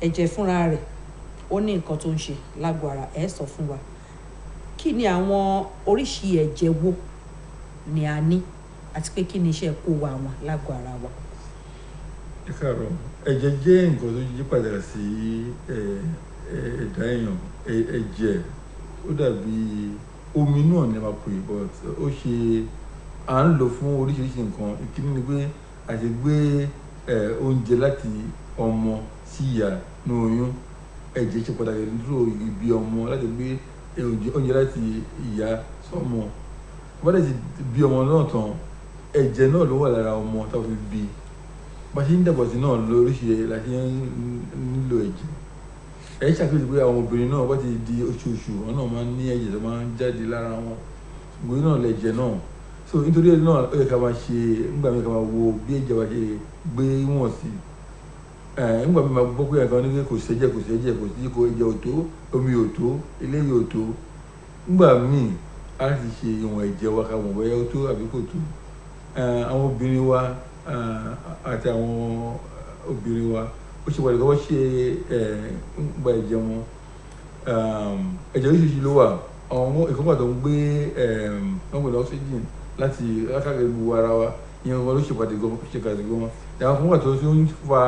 ẹ̀jẹ̀ fúnra rẹ̀ ó ní nǹkan tó ń ṣe lágọ̀ọ́ ara ẹ̀ sọ fún wa kí ni àwọn oríṣi ẹ̀jẹ̀ wo ni a ní àti pé kí ni iṣẹ́ kó wa wọn lágọ̀ọ́ ara wa. ẹ káàárọ̀ ẹ̀jẹ̀ jẹ́ nǹkan tó yí padà sí ẹ̀dá èèyàn ẹ̀jẹ̀ ó dàbí omi náà ní ma pè but ó ṣe à ń lò fún oríṣiríṣi nǹkan ìkíní ni pé a ti gbé oúnjẹ láti ọmọ sí ìyá ní oyún ẹ̀jẹ̀ ṣe pàtàkì nítorí ìbí ọmọ láti gbé oúnjẹ láti ìyá sọ́mọ wọ́n lè ti bí ọmọ náà tán ẹ̀jẹ̀ náà ló wà lára ọmọ tá a fi bí bá ṣe ń dàgbà sí náà lóríṣiríṣi la ṣe ń nílò ẹ̀jẹ̀ ẹ̀ ṣàkíyèsí pé àwọn obìnrin náà wọ́n ti di oṣooṣù wọn náà máa ń ní ẹ̀jẹ̀ tó máa ń jáde lára wọn ṣùgbọ́n náà lẹ̀jẹ̀ náà so nítorí náà ó yẹ ká máa ṣe nígbà míì ká máa wo bí ẹ̀jẹ̀ wa ṣe gbé wọ̀n sí nígbà míì máa gbọ́ pé ẹ̀kan ní kò sẹ́jẹ̀ kò sí ẹ̀jẹ̀ ò tó omi ò tó eléyìí ò tó nígbà míì á ti ṣe ìwọ̀n ẹ̀jẹ̀ wa ká mọ̀ bóyá ó tó àbí kò tó àwọn obìnrin wa àti àwọn obìnrin wa ó ṣe pàdé kọ́ ṣe gba ẹ̀jẹ̀ wọn ẹ̀jẹ̀ oríṣiríṣi ló wà àwọn ìkọ́kọ̀ tó ń gbé wọ́n pè ní oxygen láti lákàtà gbogbo ara wa ìyẹn wọn ló ṣe pàdé gan ṣe kàdé gan wọn àwọn kan wà tó ń fa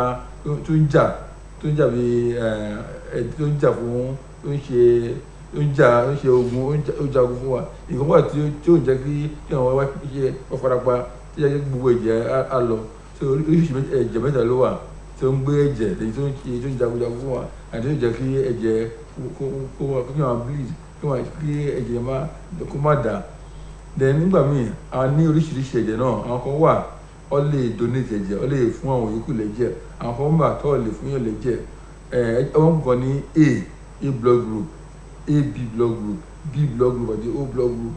tó ń jà bí tó ń jà fún tó ń ṣe ogun ó jagun fún wa ìkọ́kọ̀ wà tí ó ń jẹ́ kí wọ́n wá ṣe ọ̀farapa tí ó jẹ́ kí gbogbo ẹ̀jẹ̀ á lọ so oríṣiríṣi ẹ̀jẹ̀ mẹ́ta ló wà tó ń gbé ẹ̀jẹ̀ èyí tó ń jagunjagun fún wa àti tó ń jẹ́ kí ẹ̀jẹ̀ kó máa bleed kí ẹ̀jẹ̀ kó má dà then nígbà míì a ní oríṣiríṣi ẹ̀jẹ̀ náà àwọn kan wà ó lè donate ẹ̀jẹ̀ ó lè fún àwọn yòókù lẹ́jẹ̀ àwọn kan wà tó lè fún yàn lẹ́jẹ̀ wọ́n kàn ní A blood group AB blood group B blood group àti O blood group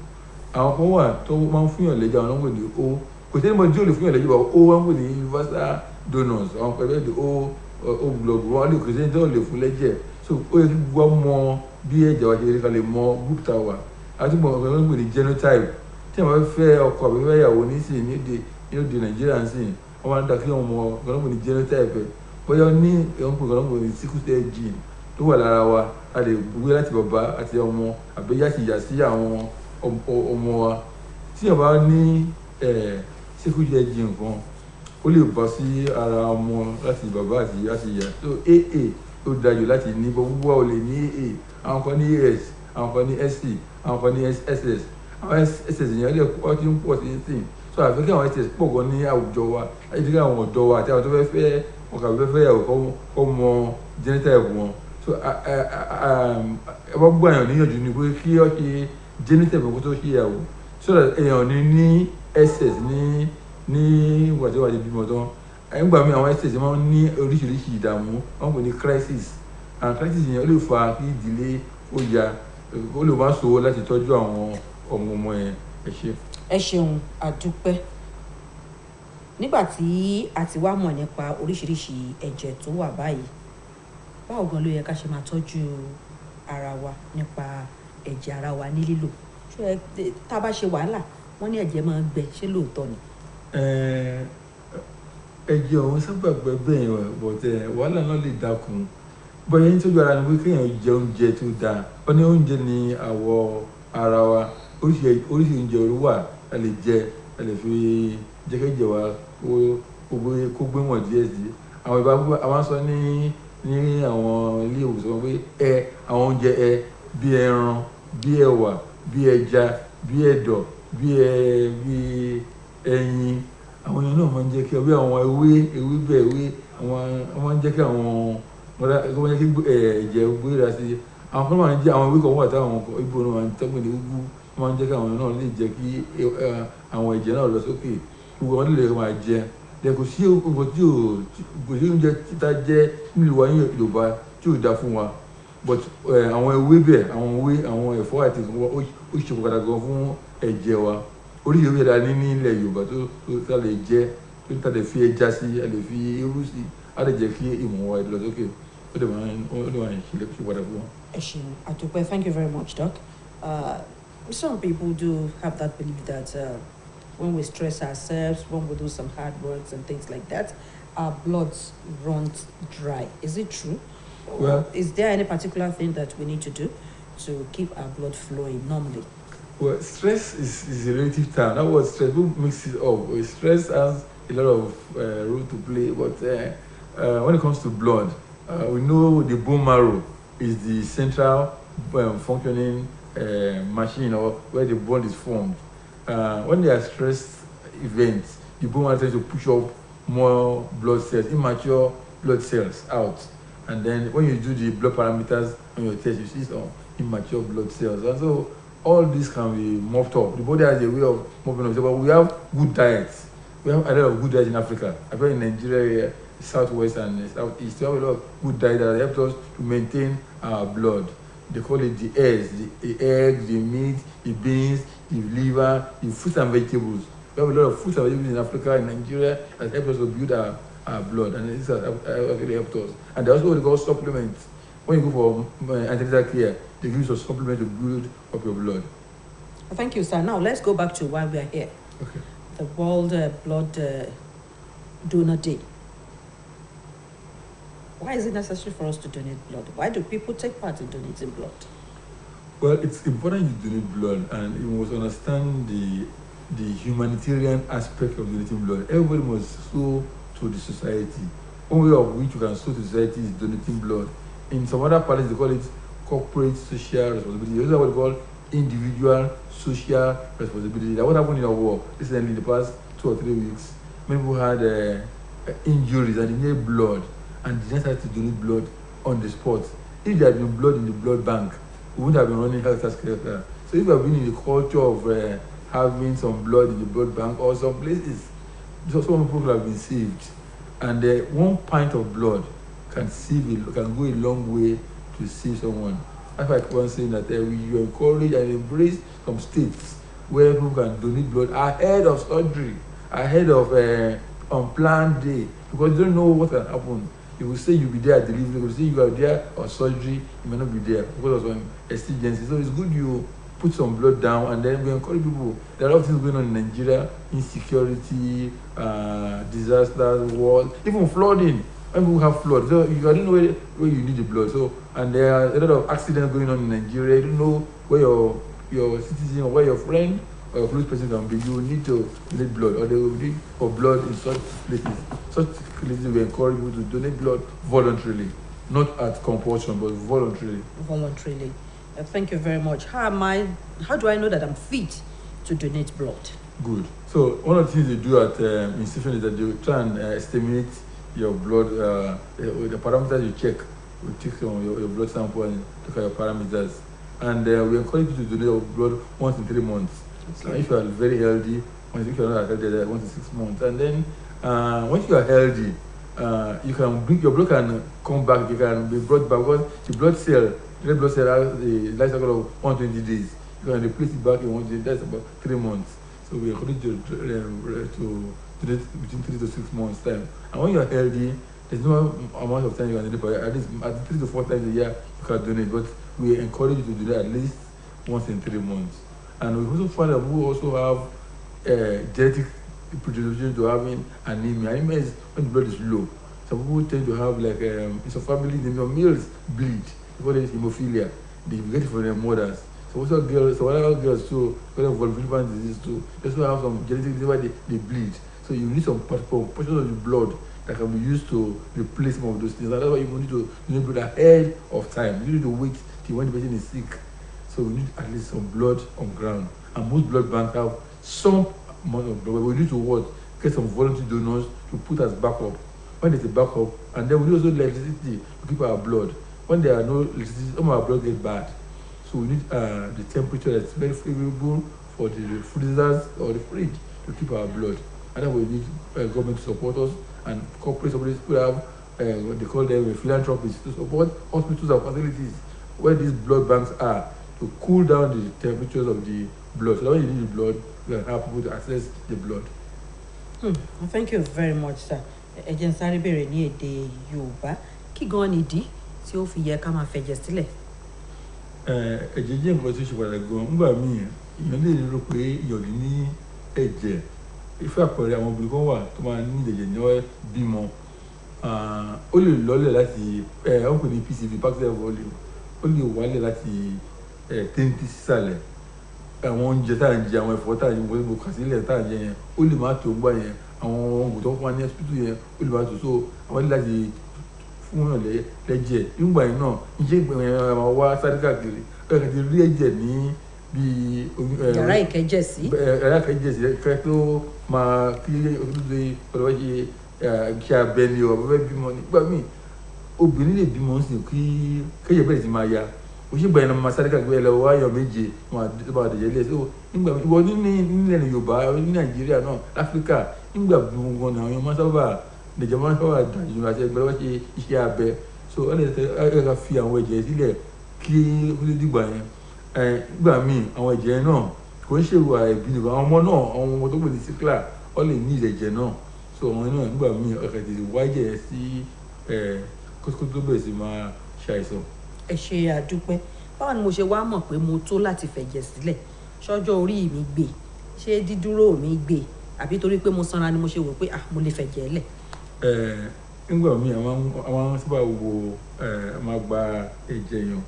àwọn kan wà tó máa ń fún yàn lẹ́jẹ̀ àwọn náà ń pè ní O kò sẹ́ni mọ̀ tí ó lè fún yàn lẹ́jẹ̀ bá O wọ́n ń pè ní universal donors àwọn kan bẹ́ẹ̀ di O blood group wọ́n lè kò sẹ́ni tó lè fún lẹ́jẹ̀ so ó yẹ kí gbogbo mọ bí ẹ̀jẹ̀ wa ṣe rí ká lè mọ group tá a wà àti mọ̀ ọ̀kan ń pè ní genotype tí àwọn fẹ́ ọkọ àbí fẹ́ ìyàwó nísìnyí ní òde Nàìjíríà ń sìn wọ́n máa ń dá kí wọ́n mọ ọ̀kan ń pè ní genotype bóyá ní ọ̀kan ń pè ní sickle cell gene tó wà lára wa a lè gbé láti bàbá àti ọmọ àbí yá sí àwọn ọmọ wa tí wọ́n bá ní sickle cell gene kan ó lè bọ́ sí ara ọmọ láti bàbá àti ìyá so AA ó dájú láti ní gbogbo wa ò lè ní AA àwọn kan ní AS àwọn kan ní SC àwọn kan ní SS àwọn SS yẹn lè kọ́ tí ń pọ̀ sí sí so àfi kí àwọn SS pọ̀ gan ní àwùjọ wa àti kí àwọn ọ̀dọ́ wa àti àwọn tó fẹ́ ọkà fẹ́ yàwó kọ́ mọ genotype wọn so ẹ bá gbọ́ àyàn níyànjú ni pé kí ọ ṣe genotype kó tó ṣe yàwó so that èèyàn ní SS ní ìgbà tí wọ́n ti bímọ tán nígbà míì àwọn SS máa ń ní oríṣiríṣi ìdààmú wọ́n pè ní crisis and crisis yẹn ó lè fa kí ìdílé ó ya ó lè má sọ láti tọ́jú àwọn ọmọ yẹn ẹ ṣe. ẹ ṣeun àdúpẹ́ nígbà tí a ti wá mọ̀ nípa oríṣiríṣi ẹ̀jẹ̀ tó wà báyìí báwo gan ló yẹ ká ṣe máa tọ́jú ara wa nípa ẹ̀jẹ̀ ara wa ní lílò tá a bá ṣe wàhálà wọ́n ní ẹ̀jẹ̀ máa ń gbẹ ṣé lóòótọ́ ni. ẹ̀jẹ̀ ọ̀hún sábà gbẹ bẹ́ẹ̀ bọ̀tẹ̀ wàhálà náà lè dákun bọ́yá ń tọ́jú ara ni pé kéèyàn jẹ oúnjẹ tó dáa ó ní oúnjẹ ní àwọ̀ ara wa oríṣi oúnjẹ ló wà a lè jẹ a lè fi jẹ́kẹ́jẹ wa kó gbé wọ̀n díẹ̀ sí àwọn ìbá àwọn sọ ní àwọn ilé ìwòsàn pé àwọn oúnjẹ bí ẹran bí ẹ̀wà bí ẹja bí ẹ̀dọ̀ bí ẹyin àwọn èèyàn náà máa ń jẹ́ kí àwọn ewé àwọn máa ń jẹ́ kí àwọn wọ́n yẹ kí ẹ̀jẹ̀ gbéra sí àwọn kan máa ń jẹ́ àwọn ewé kan wà táwọn ibo náà máa ń tẹ́gbọ̀n ní ugu wọ́n máa ń jẹ́ kí àwọn náà lè jẹ́ kí àwọn ẹ̀jẹ̀ náà lọ sókè gbogbo wọn lè máa jẹ kò sí oúnjẹ títa jẹ́ nílùú wa ní Yorùbá tí ò dáa fún wa but àwọn ewé bẹ̀ àwọn ẹ̀fọ́ àti ó ṣe pàtàkì gan fún ẹ̀jẹ̀ wa oríṣiríṣi ẹ̀dá ní ilẹ̀ Yorùbá tó ta lè jẹ tó ta lè fi ẹja sí a lè fi irú sí a lè jẹ́ kí ìmọ̀ wa lọ sókè ó lè máa ṣe padà fún wọn. ẹ ṣeun àdúpẹ́. Thank you very much, Doc. Some people do have that belief that when we stress ourselves, when we do some hard works and things like that, our bloods runs dry. Is it true? Well, Is there any particular thing that we need to do to keep our blood flowing normally? well, stress is a relative term. That word stress, who mix it up? Stress has a lot of role to play, but when it comes to blood, we know the bone marrow is the central functioning machine or where the blood is formed. When there are stress events, the bone marrow tends to push up more blood cells, immature blood cells out. And then when you do the blood parameters on your test, you see some immature blood cells. And so all this can be mopped up. The body has a way of mopping up. But we have good diets. We have a lot of good diets in Africa. I feel in Nigeria, southwest and southeast, we have a lot of good diet that helps us to maintain our blood. They call it the eggs, the eggs, the meat, the beans, the liver, the fruits and vegetables. We have a lot of fruits and vegetables in Africa, in Nigeria, that help us to build our blood, and this has actually helped us. And there's also what they call supplements. When you go for antenatal care, they give you a supplement to build up your blood. Thank you, sir. Now let's go back to why we are here. Okay. The World Blood Donor Day. Why is it necessary for us to donate blood? Why do people take part in donating blood? Well, it's important you donate blood, and you must understand the humanitarian aspect of donating blood. Everybody must sow to the society. One way of which you can sow to society is donating blood. In some other parts, they call it corporate social responsibility. Those are what they call individual social responsibility. That what happened in our war recently in the past 2 or 3 weeks. Many people had injuries and they needed blood, and they just had to donate blood on the spot. If there had been blood in the blood bank, we wouldn't have been running health care. So if you have been in the culture of having some blood in the blood bank or some places, some people have been saved. And 1 pint of blood can go a long way to save someone. That's why I keep on saying that you encourage and embrace some states where people can donate blood ahead of surgery, ahead of unplanned day, because you don't know what can happen. You will say you'll be there at delivery, you will say you are there or surgery, you may not be there because of some exigency. So it's good you put some blood down, and then we encourage people. There are a lot of things going on in Nigeria: insecurity, disasters, wars, even flooding. When people have flood, so you don't know where you need the blood. So, and there are a lot of accidents going on in Nigeria. You don't know where your citizen or where your friend or your close person can be. You need to donate blood, or they will need for blood in such places. Such places we encourage people to donate blood voluntarily, not at compulsion, but voluntarily. Voluntarily. Thank you very much. How do I know that I'm fit to donate blood? Good. So one of the things they do at institution is that they try and estimate your blood, the parameters you check. We take your blood sample and look at your parameters. And we encourage you to donate your blood once in 3 months. Okay. So if you are very healthy, if you are not healthy, once in 6 months. And then once you are healthy, you can bring your blood can come back. You can be brought back because the red blood cell has a life cycle of 120 days. You can replace it back in 120 days. That's about 3 months. So we encourage you to donate between 3 to 6 months time. And when you are healthy, there's no amount of time you can donate, but at least 3 to 4 times a year you can donate. But we encourage you to do that at least once in 3 months. And we also find that we also have genetic predisposition to having anemia. Anemia is when the blood is low. Some people tend to have it's a family, your males bleed. What is hemophilia? They get it from their mothers. So also girls, so other girls too, because of vulvar disease too, they also have some genetic disease where they bleed. So you need some portion of the blood that can be used to replace some of those things. And that's why you need to donate blood ahead of time. You need to wait till when the person is sick. So we need at least some blood on ground. And most blood banks have some amount of blood. We need to get some voluntary donors to put as backup. When there's a backup, and then we need also electricity to keep our blood. When there are no electricity, some of our blood get bad. So we need the temperature that's very favorable for the freezers or the fridge to keep our blood. And then we need government to support us, and corporate companies could have what they call them philanthropists to support hospitals and facilities where these blood banks are to cool down the temperatures of the blood. So that when you need the blood, we can help people to access the blood. Thank you very much, sir. Ẹ jẹ́ n sáré bẹ̀rẹ̀ ní èdè Yorùbá. Kí gan ni ìdí tí ó fi yẹ ká máa fẹ̀jẹ̀ sílẹ̀? Ẹ̀jẹ̀ jẹ́ nǹkan tó ṣe pàtàkì gan. Nígbà míì èèyàn lè rò pé ìyọ̀dí ní ẹ̀jẹ̀. Ìfẹ́ àpẹẹrẹ àwọn obìnrin kan wà tó máa ní ẹ̀jẹ̀ ní bímọ. ó lè lọ́lẹ̀ láti ó pè ní PCV pacemaker volume ó lè wálẹ̀ láti téńté sísàlẹ̀ àwọn oúnjẹ tá à ń jẹ àwọn ẹ̀fọ́ tá à ń jẹ gbogbo kàsílẹ̀ tá à ń jẹ yẹn ó lè má tó gbà yẹn àwọn oògùn tó fún wa ní hospital yẹn ó lè má tó so àwọn ní láti fún yàn lẹ́jẹ̀ nígbà yẹn náà iṣẹ́ ìgbìmọ̀ yẹn máa wá sáré káàkiri ẹ̀ka ti rí ẹ̀jẹ̀ ní bíi yàrá ìkẹ́jẹ̀sí yàrá ìkẹ́jẹ̀sí kẹ́ tó máa kí olùdókè ọ̀dọ́ ṣe kí abẹ ni ọ̀ bẹ́ẹ̀ bímọ nígbà míì obìnrin lè bímọ sí kí kéèyàn bẹ̀rẹ̀ sí máa ya òṣìgbà yẹn máa sáré káàkiri ẹ̀ lọ́wọ́ ayọ̀ méje máa dẹ̀jẹ̀ lé so nígbà ìwọ nílẹ̀ Yorùbá ní Nàìjíríà náà Áfíríkà nígbà gbogbo náà àwọn máa sábà dẹ̀jẹ̀ máa sábà dàjú àti ẹgbẹ́ wọ́n ṣe iṣẹ́ abẹ so ẹ̀ ká fi àwọn ẹ̀jẹ̀ sílẹ̀ kí ó lè dìgbà yẹn nígbà míì àwọn ẹ̀jẹ̀ náà kò ń ṣèrò àìbí nìkan àwọn ọmọ náà àwọn ọmọ tó gbèdé síkìlà ọ lè ní ìrẹ̀jẹ̀ náà so àwọn náà nígbà míì ọkọ̀ tètè wájẹ̀ sí kókó tó bẹ̀rẹ̀ sí máa ṣàìsàn. ẹ ṣe àdúpẹ́ báwo ni mo ṣe wá mọ̀ pé mo tó láti fẹ̀jẹ̀ sílẹ̀ ṣọ́jọ́ orí mi gbé ṣé dídúró mi gbé àbí torí pé mo sanra ni mo ṣe wò pé mo lè fẹ̀jẹ̀ lẹ̀. nígbà míì àwọn sábà wo máa gba ẹ̀jẹ̀ yàn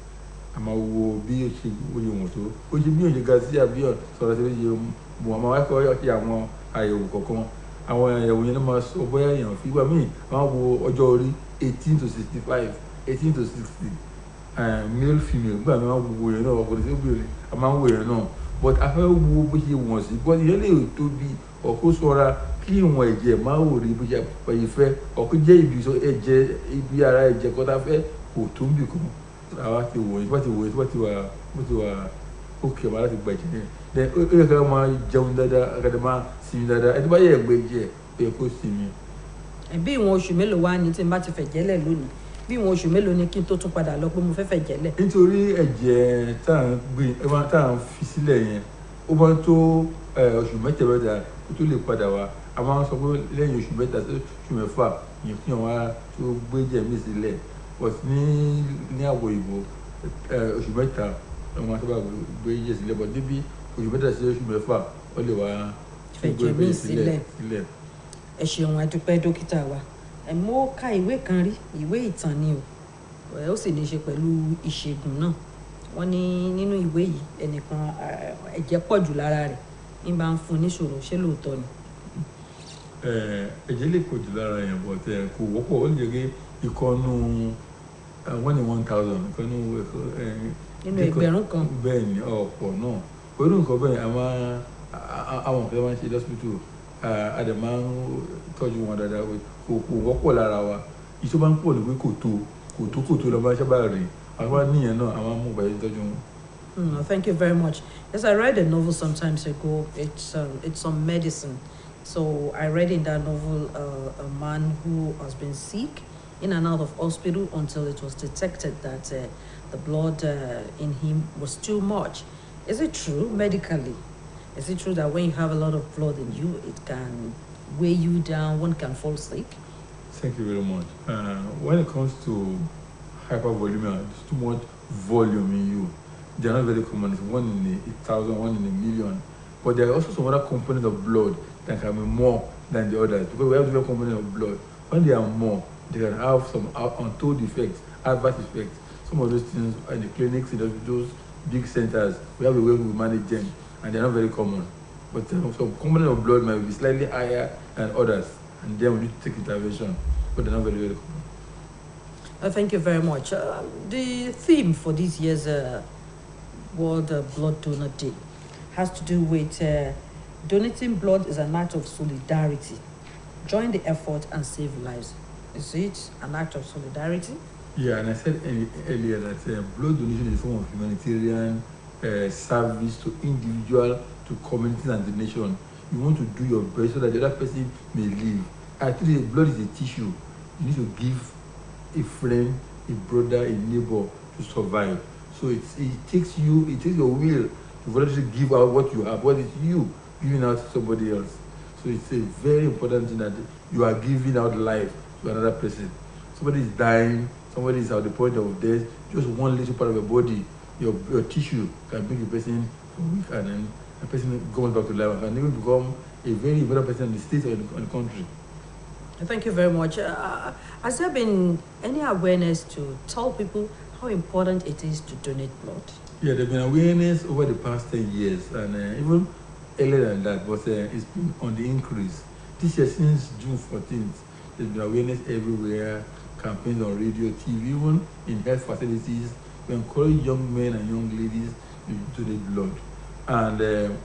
a máa wo bí o ṣe oye wọn tó o ṣe bí o ṣe ga sí àbí sọ̀rọ̀ sí oye mọ̀ àmọ́ wá kọ́ ṣe àwọn àyẹ̀wò kọ̀ọ̀kan àwọn àyẹ̀wò yẹn ló máa sọ bóyá èèyàn fi gbà míì àwọn wo ọjọ́ orí 18 to 65 18 to 60 male female gbà mí wọ́n wo yẹn náà ọkùnrin sí obìnrin a máa ń wo yẹn náà but a fẹ́ wo bó ṣe wọ̀n sí but ìyẹn lè tóbi ọ̀kó sọ́ra kí ìwọ̀n ẹ̀jẹ̀ máa wò rí bó ṣe pẹ̀yì fẹ́ ọ̀kó jẹ́ ibi ara ẹ̀jẹ̀ kọ́ta fẹ́ kò tó ń bì kan àwa ti wò yìí bá ti wò yìí bó ti wà ókè ọmọ láti gba ẹ̀jẹ̀ yẹn then ó yẹ ká máa jẹun dáadáa ká máa sinmi dáadáa ẹni bá yẹ ẹgbẹ́ jẹ ó yẹ kó sinmi. bí ìwọ̀n oṣù mélòó wá ní tí n bá ti fẹ̀jẹ̀ lẹ̀ lónìí bí ìwọ̀n oṣù mélòó ni kí n tó tún padà lọ pé mo fẹ́ fẹ̀jẹ̀ lẹ̀. nítorí ẹ̀jẹ̀ tá à ń fi sílẹ̀ yẹn ó máa ń tó oṣù mẹ́ta kó tó lè padà wá a máa ń sọ pé lẹ́yìn oṣù mẹ́ta sí oṣù mẹ́fà yẹn fi hàn wá tó gbé jẹ̀ mí sílẹ̀ but ní àwọ̀ ìbò oṣù mẹ́ta wọn sábà gbé jẹ̀ sílẹ̀ but níbi oṣù mẹ́ta sí oṣù mẹ́fà ó lè wá fẹ̀jẹ̀ mí sílẹ̀. ẹ ṣeun adúpẹ́ dókítà wa mo ka ìwé kan rí ìwé ìtàn ni o ó sì ní í ṣe pẹ̀lú ìṣègùn náà wọ́n ní nínú ìwé yìí ẹnìkan ẹ̀jẹ̀ pọ̀ jù lára rẹ̀ ń bá ń fún un níṣòro ṣé lóòótọ́ ni. ẹ̀jẹ̀ lè pọ̀ jù lára yẹn but kò wọ́pọ̀ ó lè rí ìkọ́nú 1 in 1,000 ìkọ́nú nínú ẹgbẹ̀rún kan. bẹ́ẹ̀ ni ọ̀pọ̀ náà pẹ̀lú nǹkan bẹ́ẹ̀ àwọn nǹkan máa ń ṣe lọ́sibítù a dẹ̀ máa ń tọ́jú wọn dáadáa kò wọ́pọ̀ lára wa ìṣó máa ń pọ̀ ní pé kò tó lọ́ máa sábà rí àwọn níyẹn náà àwọn mú bàyẹ̀ tọ́jú wọn. Thank you very much. Yes, I read a novel sometimes ago. It's on medicine. So I read in that novel a man who has been sick in and out of hospital until it was detected that the blood in him was too much. Is it true medically? Is it true that when you have a lot of blood in you, it can weigh you down, one can fall sick? Thank you very much. When it comes to hypervolemia, there's too much volume in you. They are not very common. It's 1 in 1,000, 1 in a million. But there are also some other components of blood that can be more than the others because we have different components of blood. When they are more, they can have some untold effects, adverse effects. Some of those things in the clinics, in those big centers, we have a way we manage them, and they're not very common. But some components of blood might be slightly higher than others, and then we need to take intervention, but they're not very, very common. Thank you very much. The theme for this year's World Blood Donor Day has to do with donating blood is an act of solidarity. Join the effort and save lives. Is it an act of solidarity? Yeah, and I said earlier that blood donation is a form of humanitarian service to individual, to communities and the nation. You want to do your best so that the other person may live. Actually, blood is a tissue. You need to give a friend, a brother, a neighbor to survive. So it takes your will to voluntarily give out what you have, what is you giving out to somebody else. So it's a very important thing that you are giving out life to another person. Somebody is dying, somebody is at the point of death, just one little part of your body, your tissue can make a person weak, and then a person goes back to life and can even become a very important person in the state or in the country. Thank you very much. Has there been any awareness to tell people how important it is to donate blood? Yeah, there's been awareness over the past 10 years, and even earlier than that, but it's been on the increase. This year, since June 14th, there's been awareness everywhere, campaigns on radio, TV, even in health facilities. We encourage young men and young ladies to donate blood. And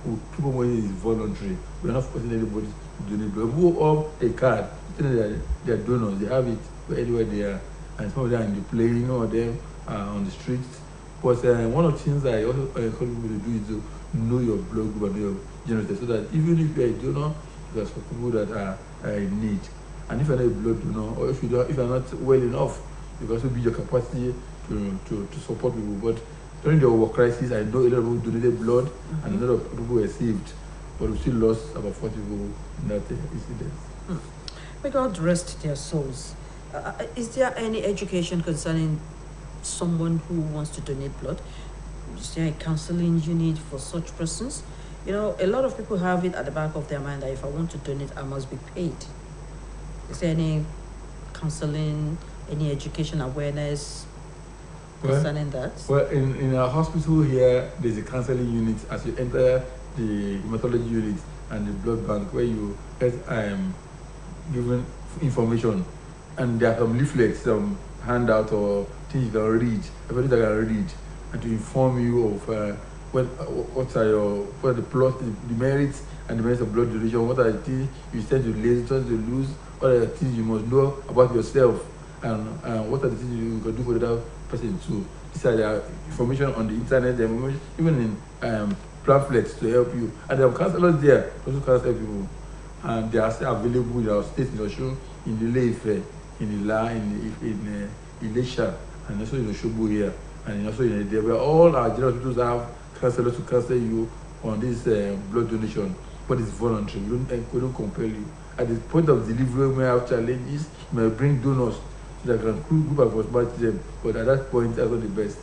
we keep on saying it's voluntary. We're not forcing anybody to donate blood. Who have a card, they're donors, they have it anywhere they are. And some of them are in the plane, some of them are on the streets. But one of the things I also encourage people to do is to know your blood group and know your genotype, so that even if you're a donor, there's some people that are in need. And if you're not a blood donor, or if you're not well enough, you can also build your capacity to support people. But during the war crisis, I know a lot of people donated blood, and a lot of people were saved, but we still lost about 40 people in that incident. May God rest their souls. Is there any education concerning someone who wants to donate blood? Is there a counseling unit for such persons? You know, a lot of people have it at the back of their mind that if I want to donate, I must be paid. Is there any counseling, any education awareness concerning that? Well, in our hospital here, there's a counseling unit as you enter the hematology unit and the blood bank, where you get given information, and there are some leaflets, some handout or things you can read, everything that can read, and to inform you of what are the plots, the merits and the merits of blood donation, what are the things you tend to lose, what are the things you must know about yourself, and what are the things you can do for the other person too. These are the information on the internet, even in pamphlets to help you. And there are counselors there also counsel people. And they are still available in our state, in Osho, in Ile-Ife, in Ila, in Ilesha, and also in Oshobo here, and also in Ede, where all our general hospitals have counselors to counsel you on this blood donation, but it's voluntary. We don't compel you. At the point of delivery, we may have challenges, we may bring donors so that can group of us them, but at that point, that's not the best.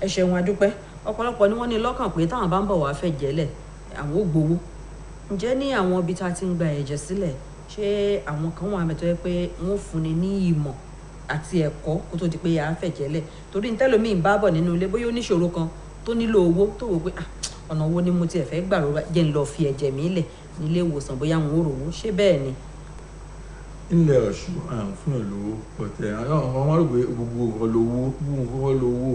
Ẹ ṣeun adúpẹ́, ọ̀pọ̀lọpọ̀ ni wọ́n ní lọ́kàn pé táwọn bá ń bọ̀ wá fẹ́ jẹ́lẹ̀ àwọn ò gbowó. Ǹjẹ́ ní àwọn ibi tá a ti ń gba ẹ̀jẹ̀ sílẹ̀, ṣé àwọn kan wà mẹ́tọ́ pé wọ́n fúnni ní ìmọ̀ àti ẹ̀kọ́ kó tó di pé à ń fẹ̀jẹ̀lẹ̀? Torí ntẹ́lómi ń bá bọ̀ nínú ilé bóyá oníṣòro kan tó nílò owó tó wò pé ọ̀nà wo ni mo tiẹ̀ fẹ́ gbà jẹ́ ń lọ fi ẹ̀jẹ̀ mi lẹ̀ nílé ìwòsàn bóyá wọn ò rówó, ṣé bẹ́ẹ̀ ni? Ilẹ̀ Ọ̀ṣun fún ẹ̀ lówó, pọ̀tẹ́ àwọn ọmọ rò pé gbogbo nǹkan lówó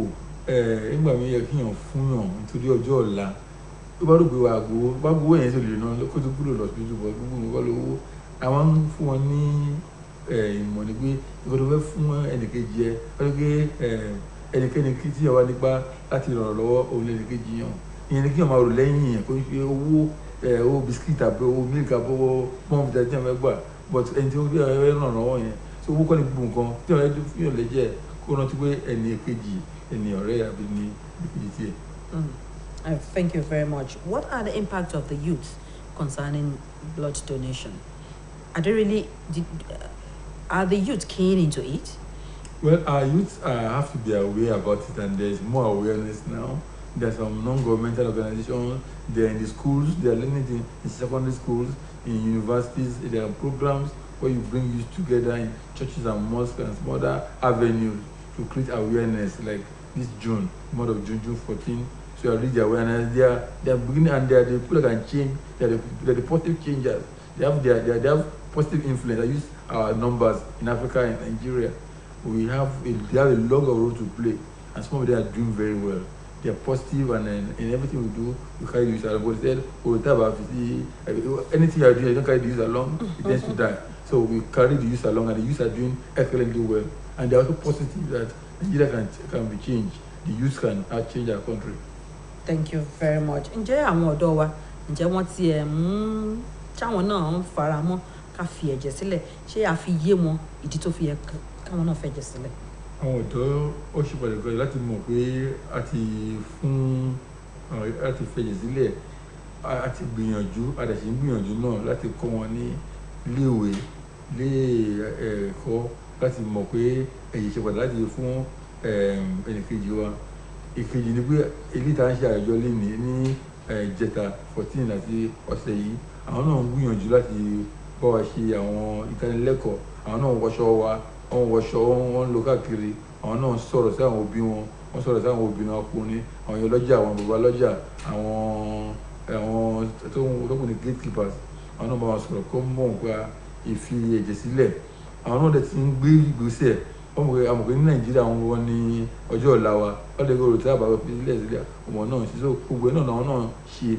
nígbà mi yẹ kí yàn fún yàn nítorí ọjọ́ ọ̀la. Tó bá rò pé wàá gbowó yẹn sì lè ná kó tó kúrò lọ sí ìjọba gbogbo nǹkan lówó. Àwọn ń fún wọn ní ìmọ̀ ni pé nǹkan tó fẹ́ fún ẹnìkejì ẹ wọ́n ní pé ẹnikẹ́ni tí yàn wá nípa láti ràn lọ́wọ́ òun ẹnìkejì yàn. Ìyẹn ni kí yàn máa rò lẹ́yìn yẹn kó ṣe owó bisikíìtì àbí owó mílíkì àbí owó pọ́ǹpù tí yàn fẹ́ gbà, but ẹni tí ó fi ràn lọ́wọ́ yẹn tí owó kọ́ ni gbogbo nǹkan tí yàn fẹ́ fún yàn lẹ́jẹ̀ kó rántí pé ẹnìkejì ẹni ọ̀rẹ́ àbí ní ìkejì tiẹ̀. Thank you very much. What are the impacts of the youth concerning blood donation? Are the youth keen into it? Well, our youth have to be aware about it, and there's more awareness now. There's some non-governmental organizations, they're in the schools, they're learning it in secondary schools, in universities. There are programs where you bring youth together in churches and mosques and some other avenues to create awareness, like this June, month of June 14. So you read the awareness. They are beginning, and they are the people that can change. They are the positive changers. They have positive influence. I use our numbers in Africa and Nigeria. They have a longer role to play, and some of them are doing very well. They are positive, and in everything we do, we carry the youth along. But they said, anything you are doing, you don't carry the youth along, it tends to die. So we carry the youth along, and the youth are doing excellently well. And they are also positive that Nigeria can be changed. The youth can change our country. Thank you very much. Ǹjẹ́ àwọn ọ̀dọ́ wa, ǹjẹ́ wọ́n ti mú táwọn náà ń fara mọ́ ká fi ẹ̀jẹ̀ sílẹ̀, ṣé a fi yé wọn ìdí tó fi yẹ káwọn náà fẹ̀jẹ̀ sílẹ̀? Àwọn ọ̀dọ́ ó ṣe pàtàkì láti mọ̀ pé a ti fẹ̀jẹ̀ sílẹ̀, a ti gbìyànjú, a dẹ̀ ṣe ń gbìyànjú náà láti kọ́ wọn ní ilé ẹ̀kọ́ láti mọ̀ pé ẹ̀jẹ̀ ṣe pàtàkì láti fún ẹnìkejì wa. Ìkejì ni pé èyí tá ń ṣe àjọ lénìí ní ìjẹta 14 àti ọ̀sẹ̀ yìí, àwọn náà ń gbìyànjú láti bá wa ṣe àwọn ìdánilẹ́kọ̀ọ́ àwọn náà wọṣọ wa wọ́n lọ káàkiri àwọn náà sọ̀rọ̀ sí àwọn òbí wọn wọ́n sọ̀rọ̀ sí àwọn obìnrin ọkùnrin àwọn èèyàn lọ́jà àwọn bàbá lọ́jà àwọn tó kù ní gatekeepers àwọn náà bá wọn sọ̀rọ̀ kó mọ̀ nípa ìfi ẹ̀jẹ̀ sílẹ̀ àwọn náà dẹ̀ ti ń gbé ìgbésẹ̀ àmọ̀ pé ní Nàìjíríà wọn ní ọjọ́ ọ̀la wa ọ̀dẹ́gbẹ̀rún tí àbá fi sílẹ̀ ọmọ náà ṣe so gbogbo ẹ̀ náà àwọn náà ṣe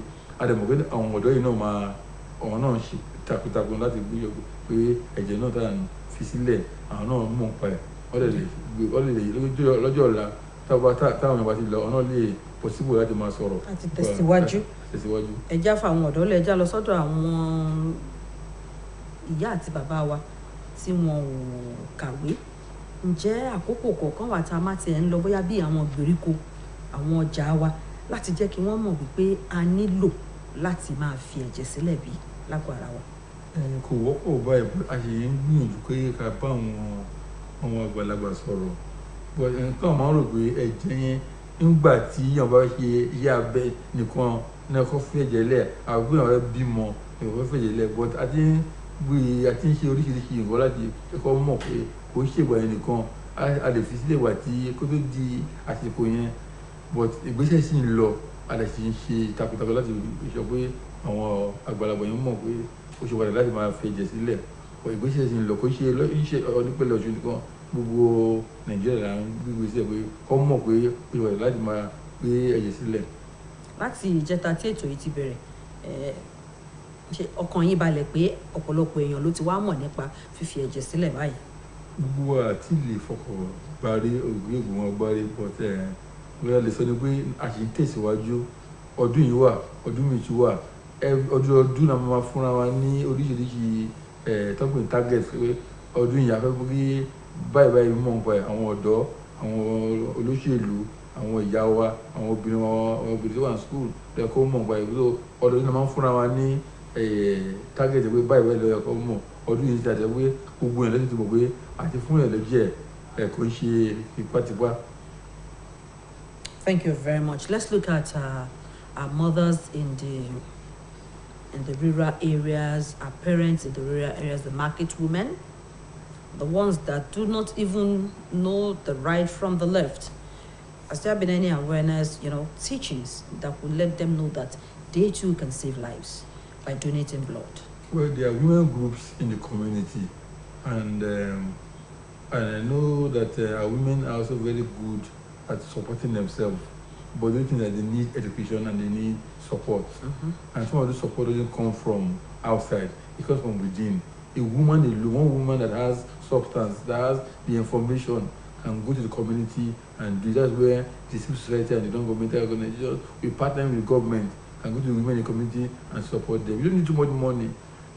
àdèmọ̀ pé àwọn ọ̀dọ́ yìí náà àwọn náà ṣe takuntakun láti gbé pé ẹ̀jẹ̀ náà tà ń fi sílẹ̀ àwọn náà mọ̀ nípa ẹ̀ wọ́n lè lọ́jọ́ ọ̀la táwọn ìwà ti lọ ọ̀nà lè pọ̀sibú láti máa sọ̀rọ̀ àti tẹ̀síwájú ẹja fáwọn ọ̀dọ́ lẹ̀ ẹja lọ sọ́dọ̀ àwọn ìyá àti bàbá wa tí wọn ò kàwé ǹjẹ́ àkókò kọ̀ọ̀kan wà tá a máa tiẹ̀ ń lọ bóyá bí àwọn gbèríko àwọn ọjà wa láti jẹ́ kí wọ́n mọ̀ wípé a nílò láti máa fi ẹ̀jẹ̀ sílẹ̀ bí lágọ̀ọ́ ara wa. kò wọ́pọ̀ báyìí a ṣe ń gbìyànjú pé ká bá àwọn àgbàlagbà sọ̀rọ̀ nǹkan máa ń rò pé ẹ̀jẹ̀ yẹn nígbà tí yàn bá ṣe iṣẹ́ abẹ nìkan náà kọ́ fún ẹ̀jẹ̀ lẹ̀ àbí àwọn ọ̀rẹ́ bímọ ìwọ̀n fún ẹ̀jẹ̀ lẹ̀ but a ti ń ṣe oríṣiríṣi nǹkan láti kọ́ mọ̀ pé kò ń ṣègbà yẹn nìkan a lè fi sílẹ̀ wà tí kó tó di àsìkò yẹn but ìgbésẹ̀ sì ń lọ a lè sì ń ṣe takuntakun láti sọ pé àwọn àgbàlagbà yẹn mọ̀ pé ó ṣe wà láti máa fi ẹ̀jẹ̀ sílẹ̀ ìgbésẹ̀ sì ń lọ kó ṣe ọdúnpẹ̀lẹ̀ ọ̀ṣun nìkan gbogbo Nàìjíríà là ń gbígbé sí ẹ pé kọ́ mọ̀ pé ó ṣe wà láti máa gbé ẹ̀jẹ̀ sílẹ̀. láti ìjẹta tí ètò yìí ti bẹ̀rẹ̀ ṣe ọkàn yín balẹ̀ pé ọ̀pọ̀lọpọ̀ èèyàn ló ti wá mọ̀ nípa fífi ẹ̀jẹ̀ sílẹ̀ báyìí. gbogbo àti lè fọkàn parí ògbóògùn wọn gbárí bọ́tẹ́ bóyá lè sọ ni pé a ṣì ń tẹ̀síwájú ọdún yìí wà ọdún mi tún wà ọdún náà máa fúnra wa ní oríṣiríṣi tọ́pìn target pé ọdún yìí afẹ́ bí báyìí mọ̀ nípa àwọn ọ̀dọ́ àwọn olóṣèlú àwọn ìyá wa àwọn obìnrin tó wà ní school lẹ́kọ̀ọ́ mọ̀ nípa ìwúlò ọdún náà máa ń fúnra wa ní target pé báyìí lọ́yọ̀kọ́ mọ̀ ọdún yìí ti àtẹ pé gbogbo yẹn lẹ́sìn tó mọ̀ pé àti fún yẹn lọ́jẹ̀ kò ń ṣe tipátipá. Thank you very much. Let's look at our mothers in the rural areas, our parents in the rural areas, the market women, the ones that do not even know the right from the left. Has there been any awareness, teachings that will let them know that they too can save lives by donating blood? Well, there are women groups in the community, and I know that our women are also very good at supporting themselves, but they think that they need education and they need support. Mm-hmm. And some of the support doesn't come from outside; it comes from within. One woman that has substance, that has the information, can go to the community and do. That's where the civil society and the non-governmental organizations, we partner with the government, can go to the women in the community and support them. You don't need too much money.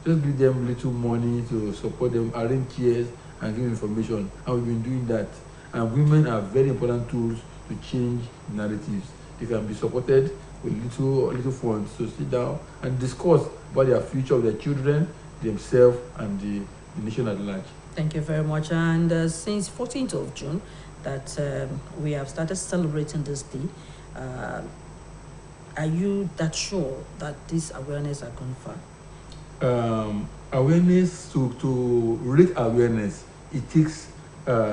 Just give them little money to support them, arrange chairs and give information. And we've been doing that. And women are very important tools to change narratives. They can be supported with little funds to sit down and discuss about their future of their children, themselves, and the nation at large. Thank you very much. And since 14th of June, that we have started celebrating this day, are you that sure that this awareness are gone far? Awareness, to rate awareness, it takes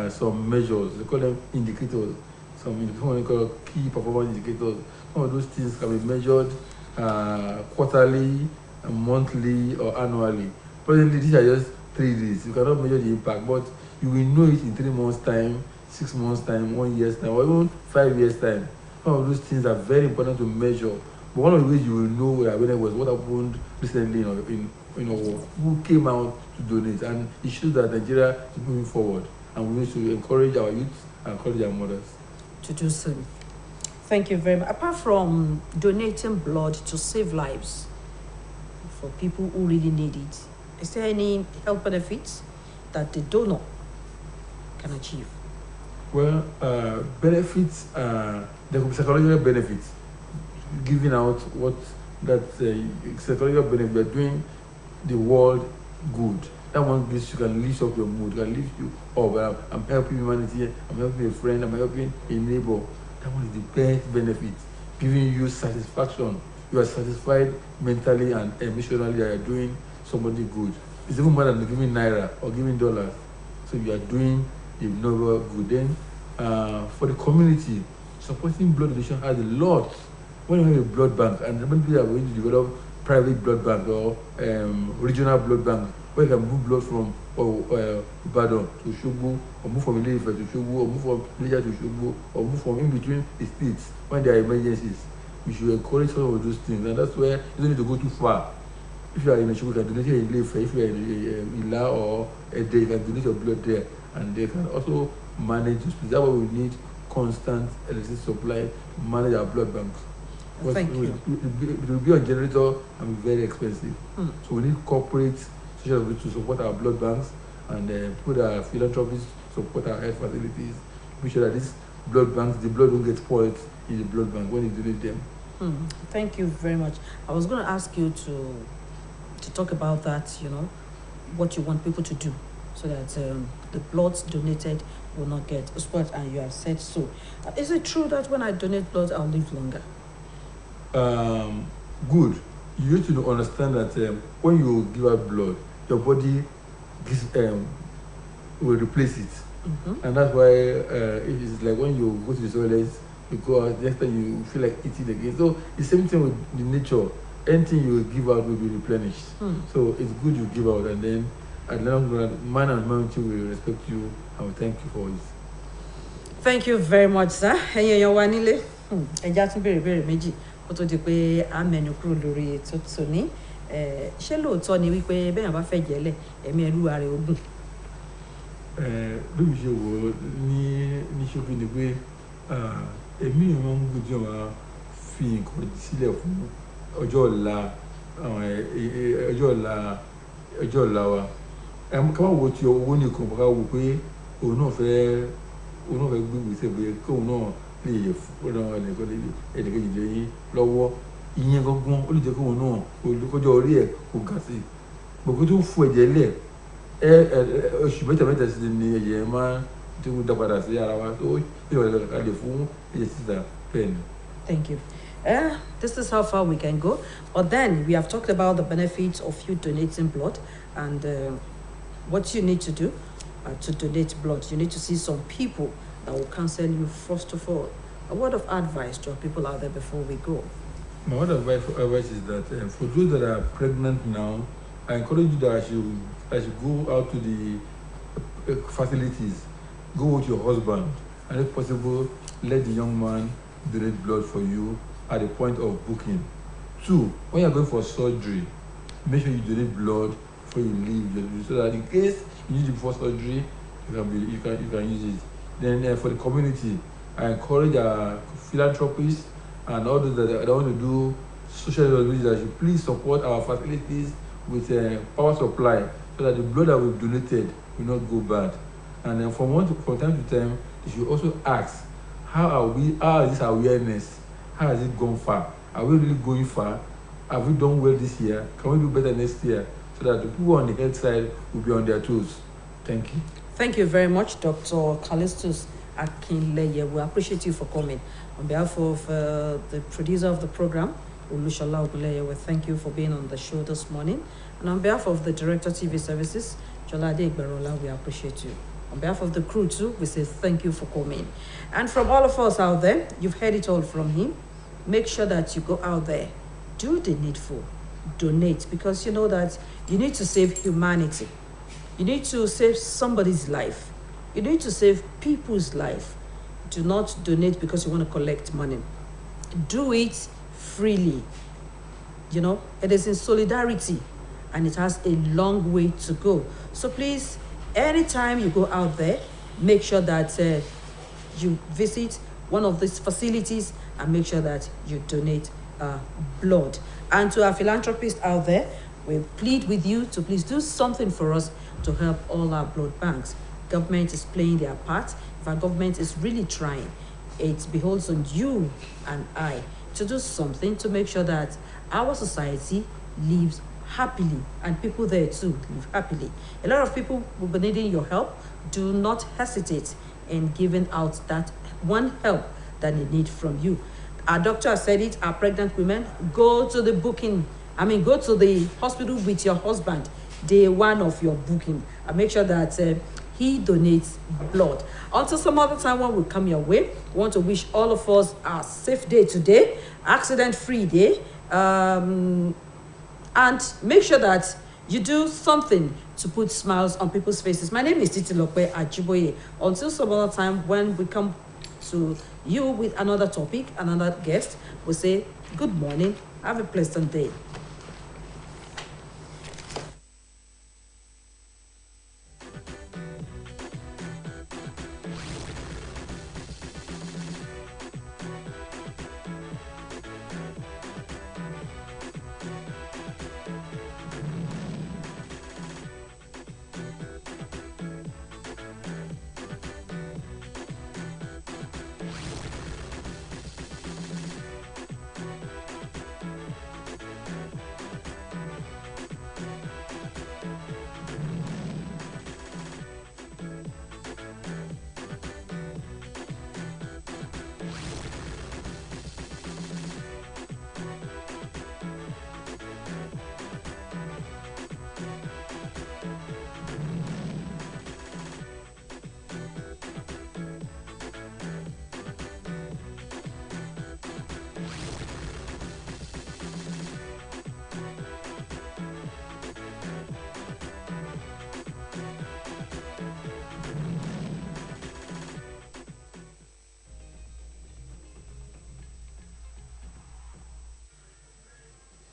some measures. They call them indicators. Some call key performance indicators. Some of those things can be measured quarterly, monthly, or annually. Presently, these are just 3 days. You cannot measure the impact, but you will know it in 3 months' time, 6 months' time, 1 year's time, or even 5 years' time. Some of those things are very important to measure. But one of the ways you will know where awareness was what happened recently in who came out to donate, and it shows that Nigeria is moving forward, and we need to encourage our youth and encourage our mothers to do so. Thank you very much. Apart from donating blood to save lives for people who really need it, is there any health benefits that the donor can achieve? Well, benefits, there could be psychological benefits. Giving out what that psychological benefit, we are doing the world good. That one gives you can lift up your mood, can lift you up. I'm helping humanity, I'm helping a friend, I'm helping a neighbor. That one is the best benefit, giving you satisfaction. You are satisfied mentally and emotionally that you are doing somebody good. It's even more than giving naira or giving dollars. So you are doing a noble good. Then for the community, supporting blood donation has a lot. When you have a blood bank, and when people are going to develop private blood bank or regional blood bank, where you can move blood from Ibadan to Shogbo, or move from Ile-Ife to Shogbo, or move from Niger to Shogbo, or move from in between the states when there are emergencies. We should encourage some of those things, and that's where you don't need to go too far. If you are in a Shogbo, you can donate in Ile-Ife. If you are in Ila or Ede, you can donate your blood there, and they can also manage this. That's why we need constant electricity supply to manage our blood banks. Thank you. It will be on generator and be very expensive. So we need corporate social groups to support our blood banks, and people that are philanthropists support our health facilities. Make sure that these blood banks, the blood don't get spoiled in the blood bank when you donate them. Thank you very much. I was going to ask you to talk about that, what you want people to do so that the blood donated will not get spoiled, and you have said so. Is it true that when I donate blood, I'll live longer? Good. You need to understand that when you give out blood, your body will replace it. And that's why it is like when you go to the toilet, you go out, next time you feel like eating again. So the same thing with the nature. Anything you give out will be replenished. So it's good you give out, and then at the long run, man and humanity will respect you and will thank you for it. Thank you very much, sir. Ẹ̀yin èèyàn wa nílé. Ẹja tún béèrè méjì kó tó di pé a mẹ́nu kúrò lórí ètò tòní. Ṣé lóòótọ́ ni wípé bẹ́ẹ̀ bá fẹ́ jẹ́lẹ̀ ẹ̀mí ẹlúwa rẹ̀ ogún? Bí mi ṣe wò ó ní ṣókí ni pé èmi yẹn máa ń gbójú àwọn fi nǹkan sílẹ̀ fún ọjọ́ ọ̀la wa. Ká má wo ti owó nìkan, ká wo pé òun náà fẹ́ gbé ìgbésẹ̀ pé kóun náà lè yẹ fún ẹnìkejì lẹ́yìn lọ́wọ́. Ìyẹn gangan ó lè jẹ́ kóun náà olùkọ́jọ́ orí ẹ̀ kó ga sí. Gbogbo tó ń fún ẹ̀jẹ̀ lẹ̀ oṣù mẹ́ta sí ni ẹ̀jẹ̀ máa tí ó dá padà sí ara wa, tó yẹ ká lè fún ẹ̀jẹ̀ síta bẹ́ẹ̀ ni. Thank you. This is how far we can go. But then we have talked about the benefits of you donating blood and what you need to do to donate blood. You need to see some people that will counsel you first of all. A word of advice to our people out there before we go. My word of advice is that for those that are pregnant now, I encourage you that as you go out to the facilities, go with your husband, and if possible, let the young man donate blood for you at the point of booking. 2, when you're going for surgery, make sure you donate blood before you leave, so that in case you need it before surgery, you can use it. Then for the community, I encourage philanthropists and all those that want to do social responsibility that should please support our facilities with power supply, so that the blood that we've donated will not go bad. And then from time to time, you should also ask, how is this awareness? How has it gone far? Are we really going far? Have we done well this year? Can we do better next year? So that the people on the health side will be on their toes. Thank you. Thank you very much, Dr. Callistus Akinleye. We appreciate you for coming. On behalf of the producer of the program, Olushola Ogunleye, we thank you for being on the show this morning. And on behalf of the Director TV Services, Jolade Igberola, we appreciate you. On behalf of the crew too, we say thank you for coming. And from all of us out there, you've heard it all from him. Make sure that you go out there, do the needful, donate, because you know that you need to save humanity. You need to save somebody's life. You need to save people's life. Do not donate because you want to collect money. Do it freely. It is in solidarity, and it has a long way to go. So please, anytime you go out there, make sure that you visit one of these facilities and make sure that you donate blood. And to our philanthropists out there, we plead with you to please do something for us to help all our blood banks. Government is playing their part. If our government is really trying, it beholds on you and I to do something to make sure that our society lives happily, and people there too live happily. A lot of people will be needing your help. Do not hesitate in giving out that one help that they need from you. Our doctor has said it, our pregnant women, go to the hospital with your husband. day one of your booking, and make sure that he donates blood. Until some other time when we come your way, we want to wish all of us a safe day today, accident-free day, and make sure that you do something to put smiles on people's faces. My name is Titi Lope Ajiboye. Until some other time when we come to you with another topic, another guest, we say good morning, have a pleasant day.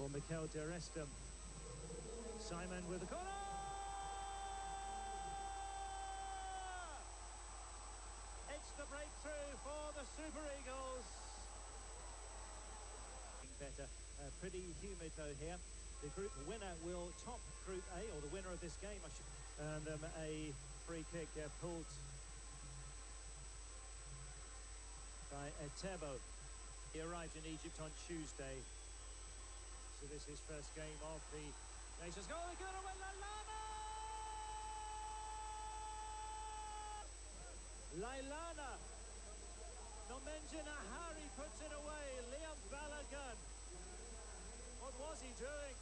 For Mikel Derestum. Simon with the corner! It's the breakthrough for the Super Eagles. Better. Pretty humid though here. The group winner will top Group A, or the winner of this game, and a free kick pulled by Etebo. He arrived in Egypt on Tuesday. So this is first game of the Nations. Goal, the good away, Lailana! Nomenjana Hari puts it away. Liam Balogun. What was he doing?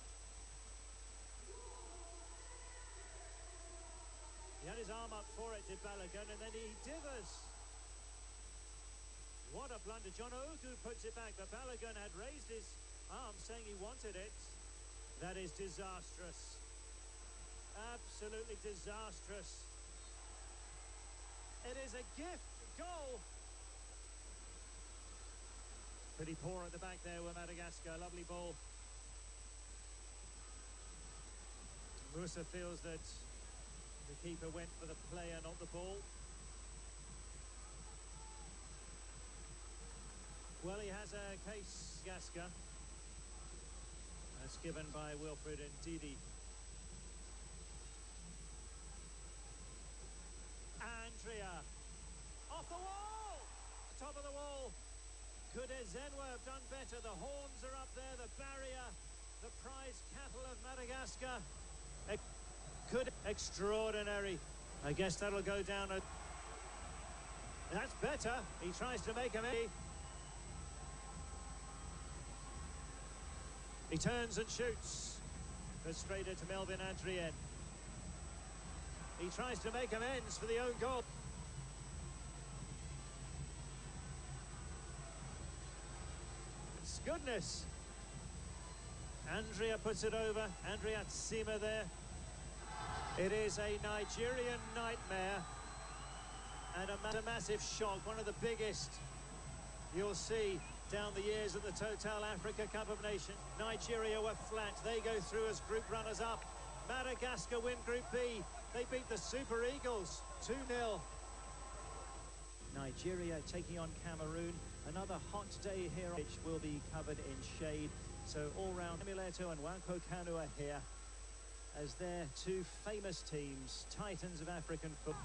He had his arm up for it, did Balogun, and then he dithers. What a blunder. John Ogu puts it back, but Balogun had raised his arm saying he wanted it. That is disastrous. Absolutely disastrous. It is a gift goal. Pretty poor at the back there with Madagascar. Lovely ball. Musa feels that the keeper went for the player, not the ball. Well, he has a case, Gaska. That's given by Wilfred and Didi. Andrea. Off the wall! Top of the wall. Could Ezenwa have done better? The horns are up there, the barrier, the prize cattle of Madagascar. Extraordinary. I guess that'll go down. That's better. He tries to make him a. He turns and shoots. Frustrated to Melvin Adrien. He tries to make amends for the own goal. Goodness. Andrea puts it over. Andrea Tsima there. It is a Nigerian nightmare and a massive shock. One of the biggest you'll see down the years at the Total Africa Cup of Nations. Nigeria were flat. They go through as group runners-up. Madagascar win Group B. They beat the Super Eagles 2-0. Nigeria taking on Cameroon. Another hot day here, which will be covered in shade. So all-round, Emileto and Wanko Kanu are here as their two famous teams, titans of African football.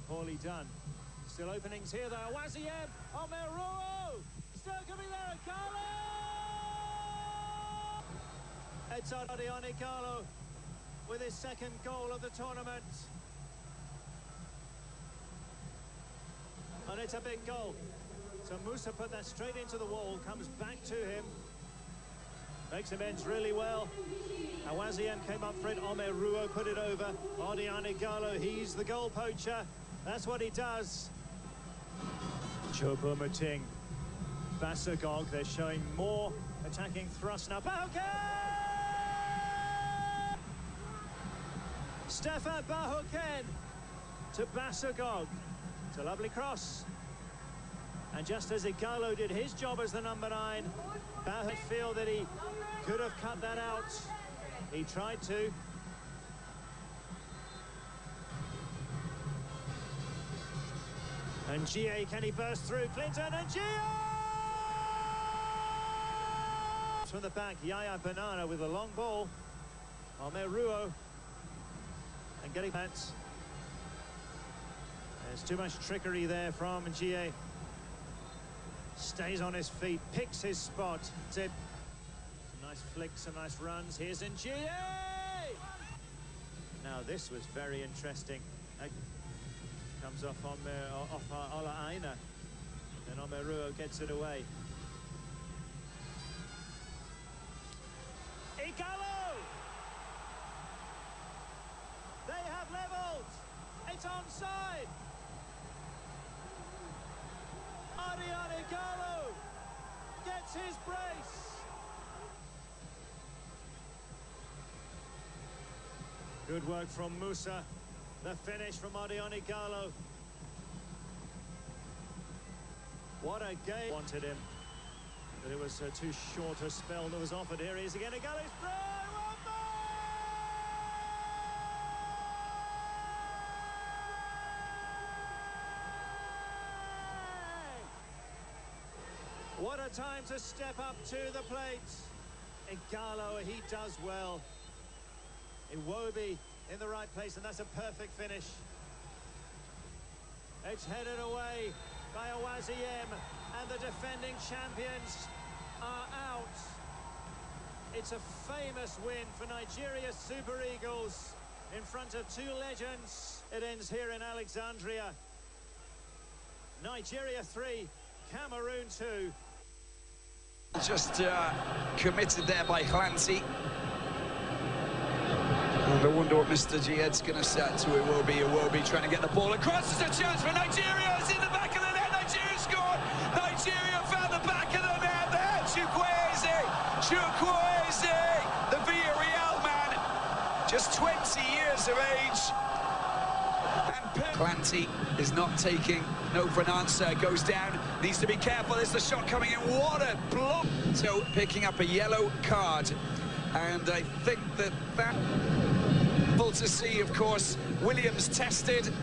Poorly done. Still openings here though. Waziem, Omeruo, still coming there. Carlo! Edson Carlo with his second goal of the tournament. And it's a big goal. So Musa put that straight into the wall, comes back to him. Makes amends really well. Awaziem came up for it. Omeruo put it over. Odiane Gallo, he's the goal poacher. That's what he does. Choupo-Moting. Basagog, they're showing more attacking thrust now. Bahoken! Stefan Bahoken to Basagog. It's a lovely cross. And just as Igalo did his job as the number 9, Bahoken feel that he could have cut that out. He tried to. And GA, can he burst through? Clinton and GA! From the back, Yaya Banana with a long ball. Omeruo. And getting that. There's too much trickery there from GA. Stays on his feet, picks his spot. Some nice flicks, some nice runs. Here's Njie! Now this was very interesting. Comes off Ola Aina. And Omeruo gets it away. Igalo! They have levelled. It's onside. Odiane Gallo gets his brace. Good work from Musa. The finish from Odiane Gallo. What a game. Wanted him. But it was too short a spell that was offered. Here he is again. Gallo's try. One more! What a time to step up to the plate. Igalo, he does well. Iwobi in the right place, and that's a perfect finish. It's headed away by Awaziem, and the defending champions are out. It's a famous win for Nigeria's Super Eagles in front of 2 legends. It ends here in Alexandria. Nigeria 3, Cameroon 2. Just committed there by Clancy. And I wonder what Mr. Jihad's going to set to Iwobi trying to get the ball across. It's a chance for Nigeria. It's in the back of the net. Nigeria scored. Nigeria found the back of the net there. Chukwueze, the Villarreal man, just 20 years of age. And Clancy is not taking no for an answer. Goes down. Needs to be careful. There's the shot coming in. What a block. So picking up a yellow card. And I think that to see, of course, Williams tested,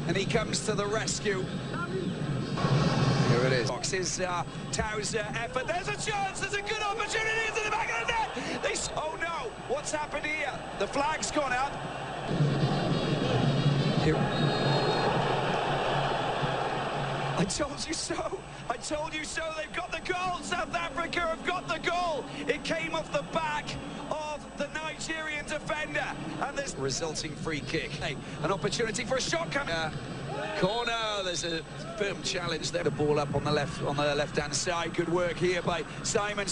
and he comes to the rescue. Here it is. Boxes, Tau's effort. There's a chance. There's a good opportunity into the back of the net. Oh no! What's happened here? The flag's gone up. Here. I told you so. I told you so. They've got the goal. South Africa have got the goal. It came off the back of the Nigerian defender, and this resulting free kick. Hey, an opportunity for a shot coming. Corner. There's a firm challenge there. The ball up on the left-hand side. Good work here by Simon.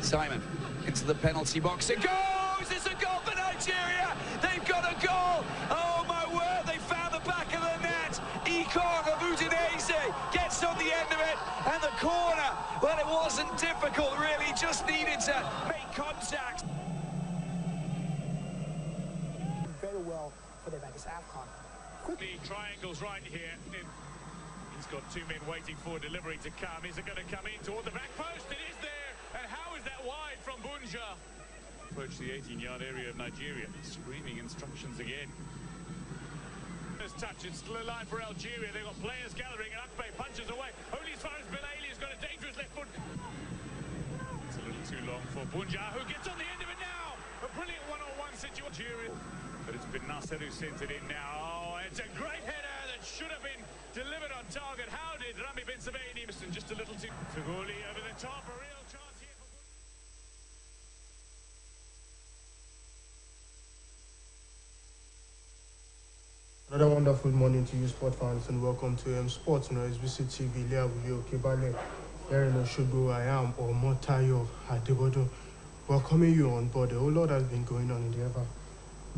Simon into the penalty box. It goes. It's a goal for Nigeria. They've got a goal. Oh my word! They found the back of the net. Ikong of Udinese gets on the end of it, and the corner. Well, it wasn't difficult, really. Just needed to make contact. Very well for the Vegas AFCON. The triangle's right here. He's got 2 men waiting for delivery to come. Is it going to come in toward the back post? It is there. And how is that wide from Bunja? Approach the 18-yard area of Nigeria. Screaming instructions again. Touch. It's still a line for Algeria. They've got players gathering, and Akpe punches away. Only as far as Belayli has got a dangerous left foot. It's a little too long for Bunja, who gets on the end of it now. A brilliant one-on-one situation. But it's been Nasser who sent it in now. Oh, it's a great header that should have been delivered on target. How did Rami Ben Sebaini? Just a little too... Fugoli over the top. A real chance here for... Another wonderful morning to you, sport fans, and welcome to Sports on OSBC TV. Lea Kibale. Erin Oshogo, I am Omotayo Adebodo, welcoming you on board. A whole lot has been going on in the ever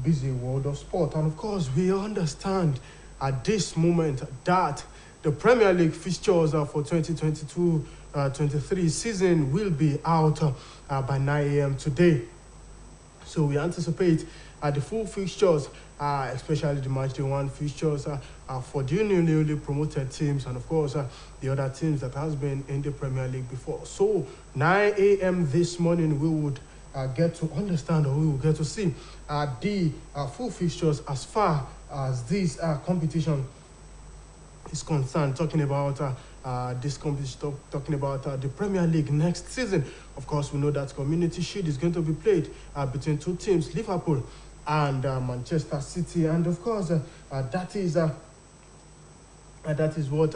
busy world of sport. And of course, we understand at this moment that the Premier League fixtures for 2022-23 season will be out by 9 a.m. today. So we anticipate the full fixtures, especially the match day one fixtures for the newly promoted teams, and of course the other teams that has been in the Premier League before. So 9 a.m. this morning we would get to understand, or we will get to see the full fixtures as far as this competition is concerned. Talking about this competition, talking about the Premier League next season. Of course, we know that Community Shield is going to be played between two teams, Liverpool and Manchester City, and of course that is what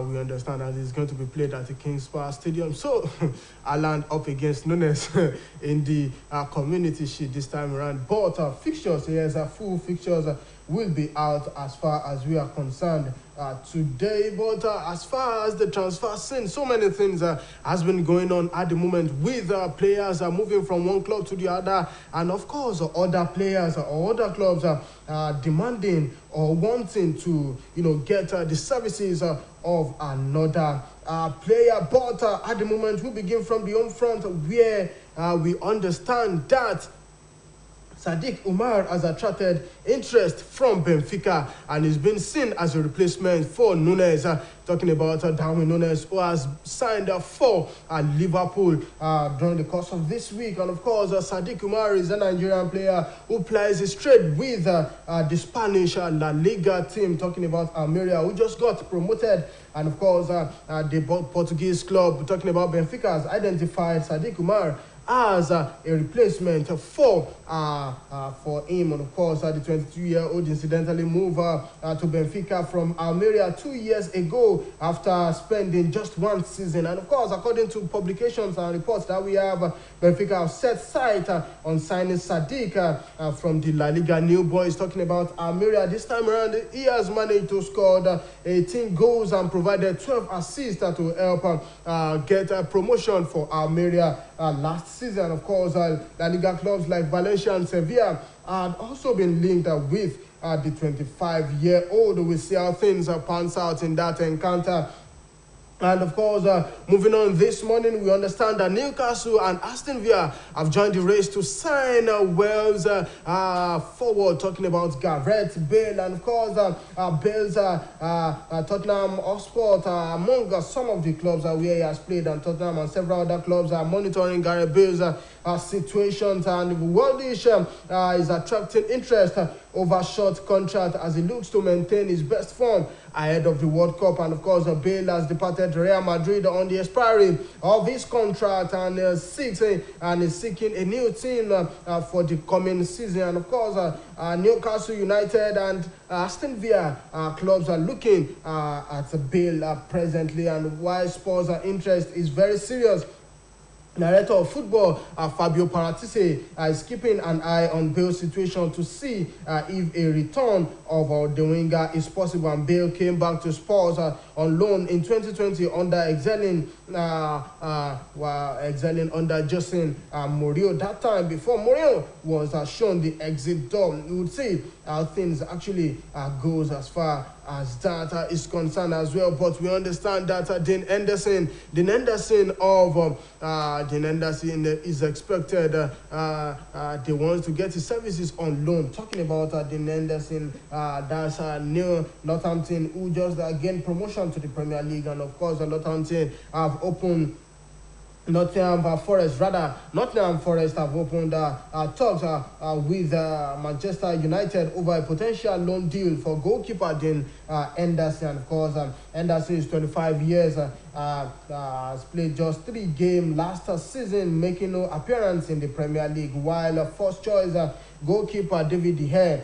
we understand, that is going to be played at the King's Power Stadium. So Ireland up against Nunes in the Community Shield this time around. But fixtures, yes, full fixtures will be out as far as we are concerned today. But as far as the transfer scene, so many things has been going on at the moment, with players moving from one club to the other, and of course other players or other clubs demanding or wanting to get the services of another player. But at the moment, we begin from the home front, where we understand that Sadiq Umar has attracted interest from Benfica and is being seen as a replacement for Nunes. Talking about Darwin Nunes, who has signed for Liverpool during the course of this week. And of course, Sadiq Umar is a Nigerian player who plays straight with the Spanish La Liga team. Talking about Almeria, who just got promoted. And of course, the Portuguese club, talking about Benfica, has identified Sadiq Umar as a replacement for him. And of course, the 22-year-old incidentally moved to Benfica from Almeria 2 years ago after spending just one season. And of course, according to publications and reports that we have, Benfica have set sight on signing Sadiq from the La Liga new boys. Talking about Almeria this time around, he has managed to score 18 goals and provided 12 assists to help get a promotion for Almeria last season. Of course, La Liga clubs like Valencia and Sevilla had also been linked with the 25-year-old. We see how things pans out in that encounter. And of course, moving on this morning, we understand that Newcastle and Aston Villa have joined the race to sign Wales forward. Talking about Gareth Bale, and of course, Bale's Tottenham Hotspur among some of the clubs where he has played, and Tottenham and several other clubs are monitoring Gareth Bale's situations, and Worldish is attracting interest over short contract as he looks to maintain his best form ahead of the World Cup. And of course, Bale has departed Real Madrid on the expiry of his contract and is seeking a new team for the coming season. And of course, Newcastle United and Aston Villa clubs are looking at Bale presently, and while Spurs' interest is very serious, Director of Football Fabio Paratici is keeping an eye on Bale's situation to see if a return of the winger is possible. And Bale came back to Spurs on loan in 2020 under excelling under Jose Mourinho. That time, before Mourinho was shown the exit door. We would see how things actually goes as far as that is concerned as well. But we understand that Dean Henderson is expected. They want to get his services on loan. Talking about Dean Henderson, that's Neil Northampton, who just gained promotion to the Premier League, and of course, Northampton have opened. Nottingham Forest have opened talks with Manchester United over a potential loan deal for goalkeeper Dean Henderson. Of course, Henderson is 25 years, has played just 3 games last season, making no appearance in the Premier League, while first choice goalkeeper David De Gea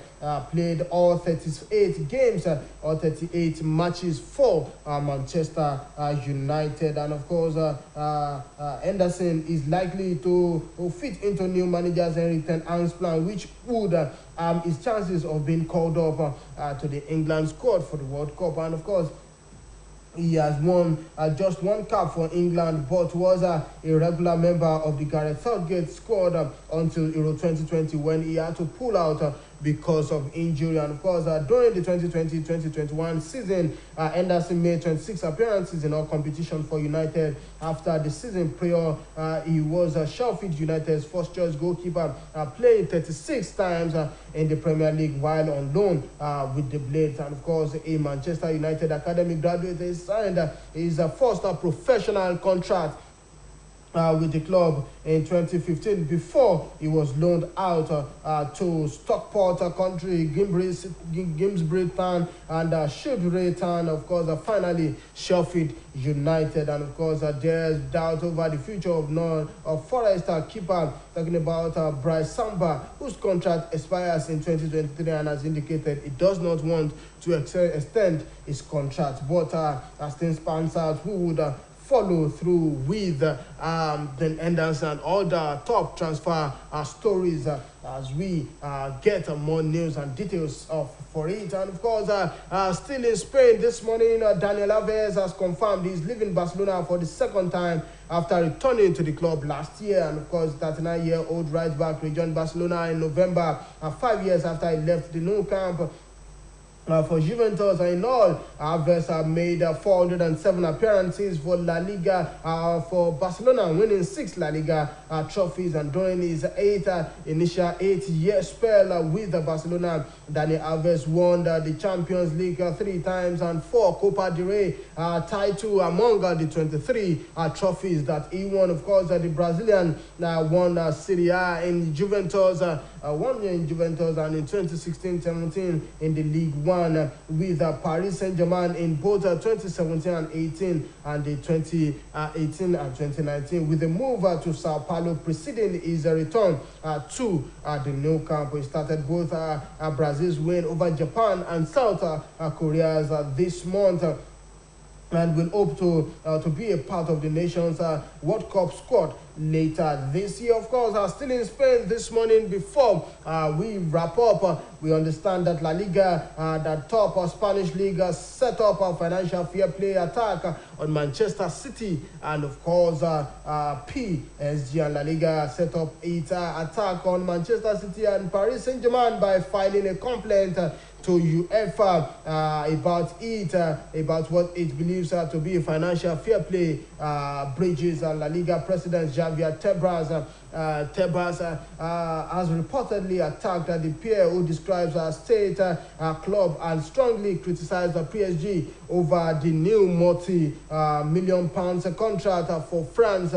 played all 38 games, all 38 matches for Manchester United. And of course, Henderson is likely to fit into new manager's Erik ten Hag's plan, which would his chances of being called up to the England squad for the World Cup. And of course, He has won just one cap for England, but was a regular member of the Gareth Southgate squad until Euro 2020 when he had to pull out because of injury. And of course, during the 2020-2021 season, Henderson made 26 appearances in all competition for United. After the season prior, he was Sheffield United's first-choice goalkeeper, playing 36 times in the Premier League while on loan with the Blades. And of course, a Manchester United academy graduate, he signed his first professional contract with the club in 2015 before he was loaned out to Stockport Country, Grimsbury Town and Shrewsbury Town. Of course, finally Sheffield United. And of course, there's doubt over the future of Forest keeper, talking about Bryce Samba, whose contract expires in 2023 and has indicated he does not want to extend his contract. But as things pans out, who would follow through with then Henderson and all the top transfer stories as we get more news and details for it. And of course, still in Spain this morning, Daniel Alves has confirmed he's leaving Barcelona for the second time after returning to the club last year. And of course, 39-year-old right back rejoined Barcelona in November, 5 years after he left the Nou Camp for Juventus. In all, Alves made 407 appearances for La Liga for Barcelona, winning 6 La Liga trophies. And during his initial 8-year spell with Barcelona, Dani Alves won the Champions League 3 times and 4 Copa del Rey title among the 23 trophies that he won. Of course, the Brazilian won Serie A in Juventus, 1 year in Juventus, and in 2016-17 in the League One with Paris Saint-Germain in both 2017 and 18 and the 2018 and 2019, with the move to Sao Paulo preceding his return to the Nou Camp. He started both Brazil's win over Japan and South Korea's this month, and will hope to be a part of the nation's World Cup squad later this year. Of course, still in Spain this morning. Before we wrap up, we understand that La Liga, the top Spanish league, set up a financial fair play attack on Manchester City, and of course PSG and La Liga set up its attack on Manchester City and Paris Saint-Germain by filing a complaint to UEFA about what it believes to be a financial fair play breaches. And La Liga President Javier Tebas has reportedly attacked the pair, who describes a state club, and strongly criticized the PSG over the new multi-million pounds contract for France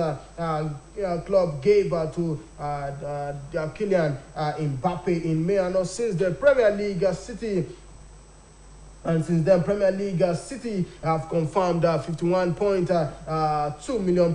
club gave to Kylian Mbappe in May. And since the Premier League City And since then, Premier League City have confirmed £51.2 million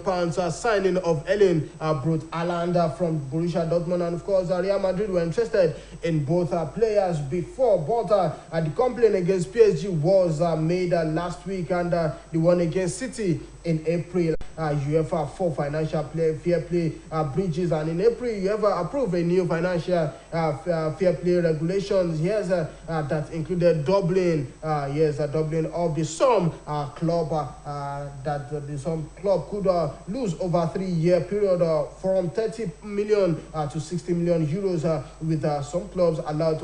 signing of Erling Braut Haaland from Borussia Dortmund. And of course, Real Madrid were interested in both players before, but the complaint against PSG was made last week, and the one against City in April. UEFA for financial fair play breaches, and in April UEFA approved a new financial fair play regulations. Yes, that included doubling doubling of the sum club that the sum club could lose over a 3-year period from 30 million to 60 million euros, with some clubs allowed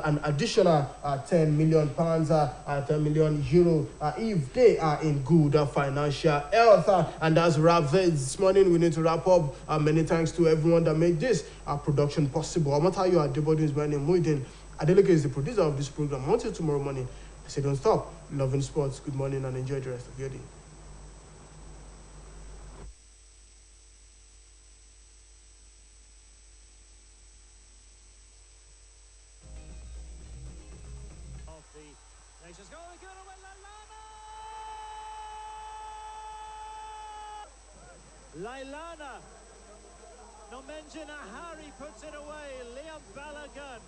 an additional 10 million pounds, 10 million euro if they are in good financial health. And that's wrap this morning. We need to wrap up. Many thanks to everyone that made this production possible. Amatayo Adebodun is my name. Muidin Adeleke is the producer of this program. Until tomorrow morning, I say don't stop loving sports. Good morning and enjoy the rest of your day. Lailana. Nomenjina Harry puts it away. Liam Balogun.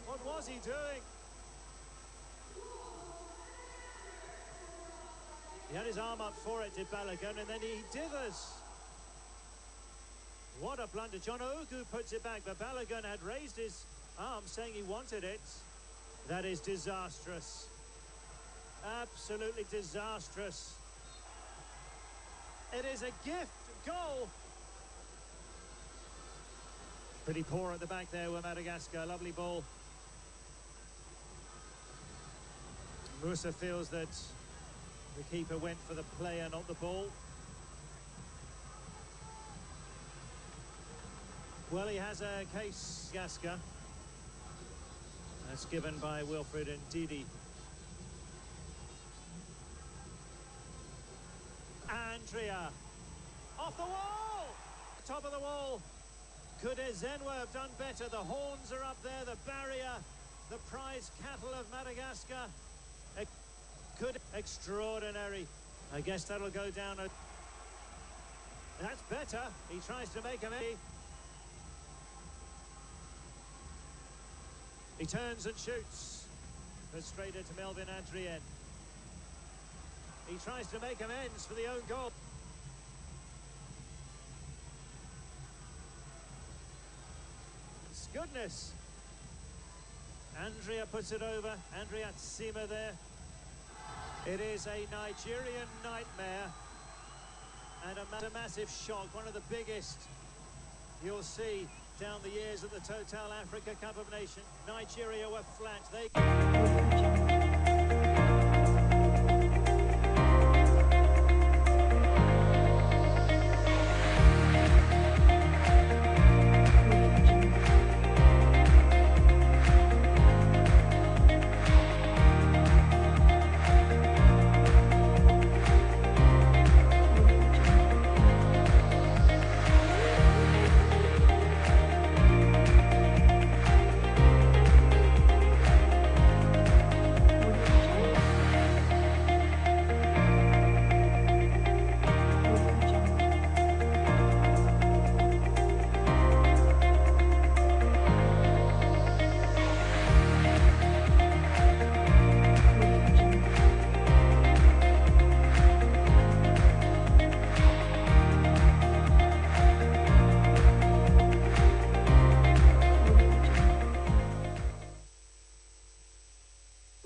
What was he doing? He had his arm up for it, did Balogun, and then he dithers. What a blunder. John Ogu puts it back, but Balogun had raised his arm saying he wanted it. That is disastrous. Absolutely disastrous. It is a gift goal. Pretty poor at the back there with Madagascar. Lovely ball. Musa feels that the keeper went for the player, not the ball. Well, he has a case, Madagascar. That's given by Wilfred and Didi. Andrea. Off the wall! Top of the wall. Could Ezenwa have done better? The horns are up there, the barrier, the prize cattle of Madagascar. Could extraordinary. I guess that'll go down. That's better. He tries to make him. He turns and shoots. Frustrated to Melvin Adrien. He tries to make amends for the own goal. Goodness. Andrea puts it over. Andrea Tsima there. It is a Nigerian nightmare and a massive shock. One of the biggest you'll see down the years at the Total Africa Cup of Nations. Nigeria were flat.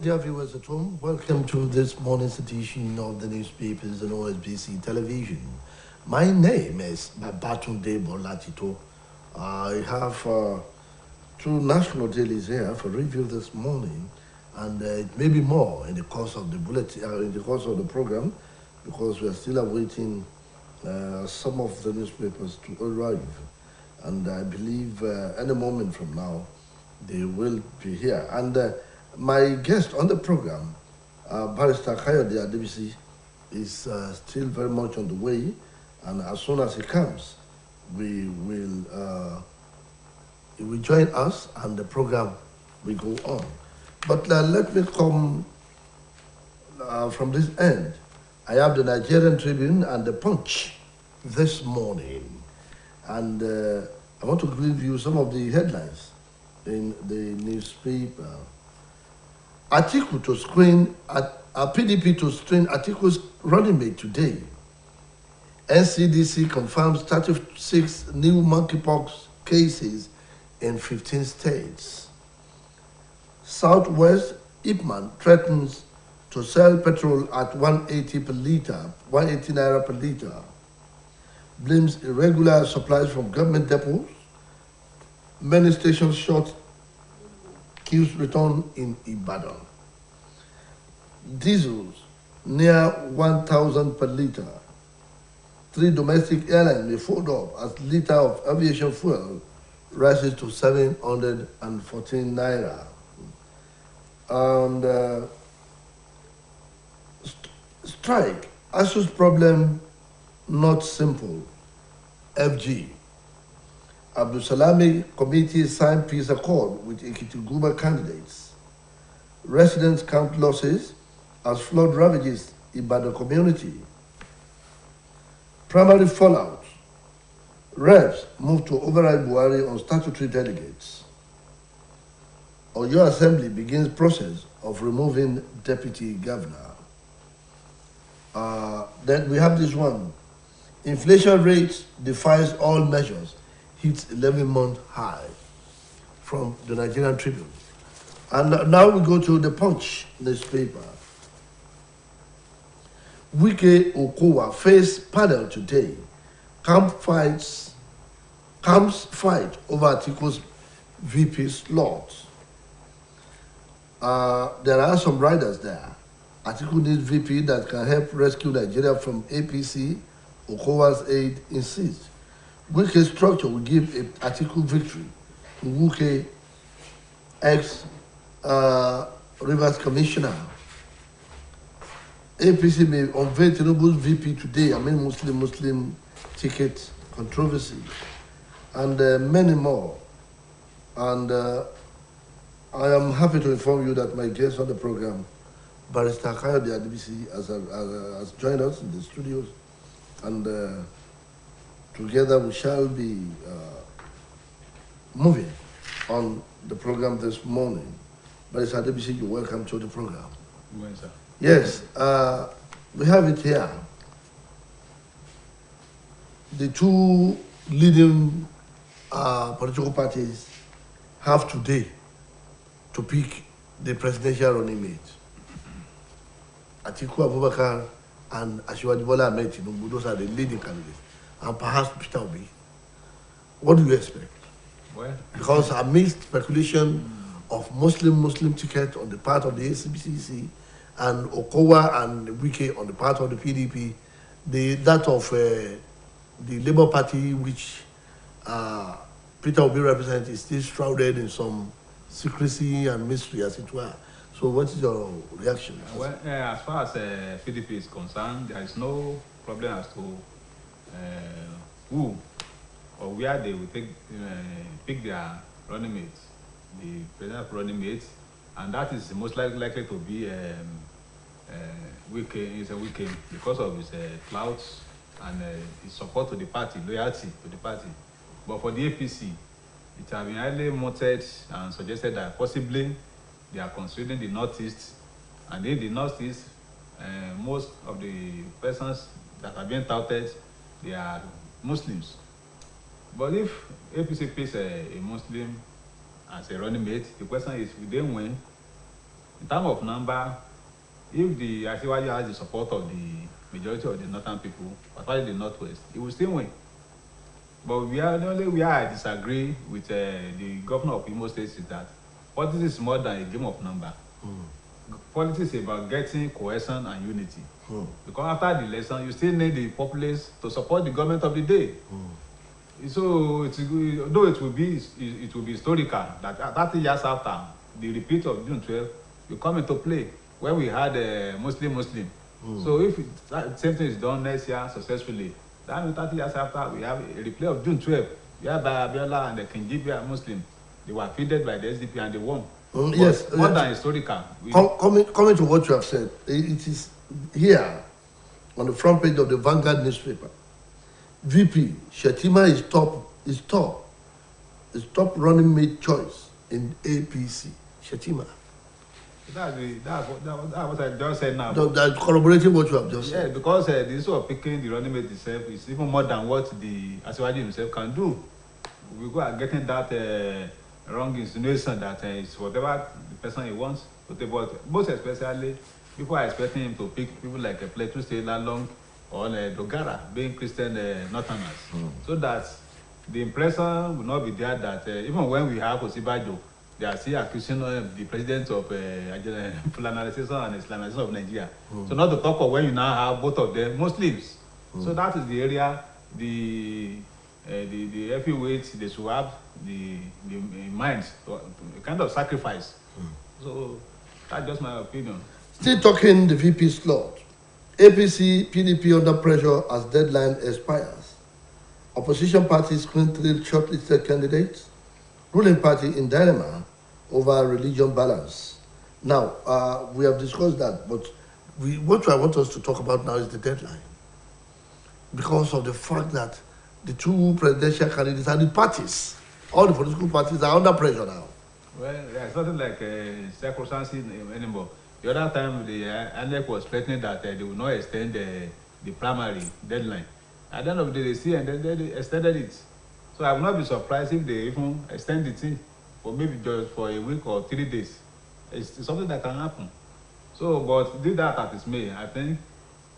Dear viewers at home, welcome to this morning's edition of the newspapers and OSBC television. My name is Babatunde Bolatito. I have two national dailies here for review this morning, and it may be more in the course of the bulletin, in the course of the program, because we are still awaiting some of the newspapers to arrive, and I believe any moment from now they will be here. And my guest on the program, Barrister Kayode Adebisi, is still very much on the way, and as soon as he comes, he will join us and the program will go on. But let me come from this end. I have the Nigerian Tribune and the Punch this morning, and I want to give you some of the headlines in the newspaper. Atiku to screen PDP to screen Atiku's running mate today. NCDC confirms 36 new monkeypox cases in 15 states. Southwest Ipman threatens to sell petrol at 180 per liter, 180 naira per liter. Blames irregular supplies from government depots. Many stations short. Queues return in Ibadan. Diesels near 1,000 per liter. 3 domestic airlines may fold up as liter of aviation fuel rises to 714 naira. And strike, ASU's problem not simple. FG. Abdul Salami committee signed peace accord with Ekiti-Guba candidates. Residents count losses as flood ravages Ibadan community. Primary fallout. Reps move to override Buhari on statutory delegates. Oyo Assembly begins process of removing deputy governor. Then we have this one. Inflation rate defies all measures, hits 11-month high, from the Nigerian Tribune. And now we go to the Punch newspaper. Wike Okowa face panel today. Camps fight over Atiku's VP slot. There are some riders there. Atiku needs VP that can help rescue Nigeria from APC. Okowa's aide insists. Wike's structure will give Atiku victory. Wike, ex-Rivers Commissioner. APC may unveil Tinubu's VP today amid Muslim ticket controversy and many more. And I am happy to inform you that my guest on the program, Barrister Kayo the ADBC, has joined us in the studios, and together we shall be moving on the program this morning. Barrister ADBC, you're welcome to the program. Well, sir. Yes, we have it here. The two leading political parties have today to pick the presidential running mate. Atiku Abubakar and Asiwaju Bola Ahmed Tinubu, those are the leading candidates. And perhaps Peter Obi. What do you expect? Well, Because amidst speculation of Muslim ticket on the part of the ACBCC and Okowa and Wike on the part of the PDP, that of the Labour Party, which Peter Obi represents, is still shrouded in some secrecy and mystery, as it were. So what is your reaction? Well, as far as PDP is concerned, there is no problem as to who or where they will pick their running mates, the presidential running mates, and that is most likely to be Wike because of his clouds and his support to the party, loyalty to the party. But for the APC, it has been highly mooted and suggested that possibly they are considering the Northeast, and in the Northeast, most of the persons that are being touted, they are Muslims. But if APC picks a Muslim as a running mate, the question is, will they win? In terms of number, if the Asiwaju has the support of the majority of the northern people, particularly the Northwest, it will still win. But the only way I disagree with the governor of Imo State is that politics is more than a game of number. Politics is about getting cohesion and unity. Because after the election, you still need the populace to support the government of the day. So, though it will be historical that 30 years after the repeat of June 12 will come into play, where we had a Muslim. So if that same thing is done next year successfully, then 30 years after we have a replay of June 12, whereby Abiola and the Kingibia Muslim, they were defeated by the SDP and they won. Yes. More than historical. Coming to what you have said, it is here on the front page of the Vanguard newspaper. VP Shetima is top running mate choice in APC. Shetima. That's what I just said now. That corroborating what you have just said. Yeah, because the issue of picking the running mate itself is even more than what the Asiwaju himself can do. We go and getting that wrong insinuation that it's whatever the person he wants. But most especially, people are expecting him to pick people like a Plateau State Lalong or Dogara, being Christian Northerners, so that the impression will not be there that even when we have Osibajo, they are still accusing the president of Fulanization and Islamization of Nigeria. So not to talk of when you now have both of them Muslims. So that is the area, the heavyweights, the swab, the minds, a kind of sacrifice. So that's just my opinion. Still talking the VP slot. APC, PDP under pressure as deadline expires. Opposition parties screen 3 shortlisted candidates. Ruling party in dilemma over religion balance. Now, we have discussed that, but what I want us to talk about now is the deadline. Because of the fact that the two presidential candidates and the parties, all the political parties are under pressure now. Well, it's nothing like circumstances anymore. The other time, the INEC was threatening that they will not extend the primary deadline. At the end of the day, they see and then they extended it. So I will not be surprised if they even extend the thing for maybe just for a week or 3 days. It's something that can happen. So, but did that at its may, I think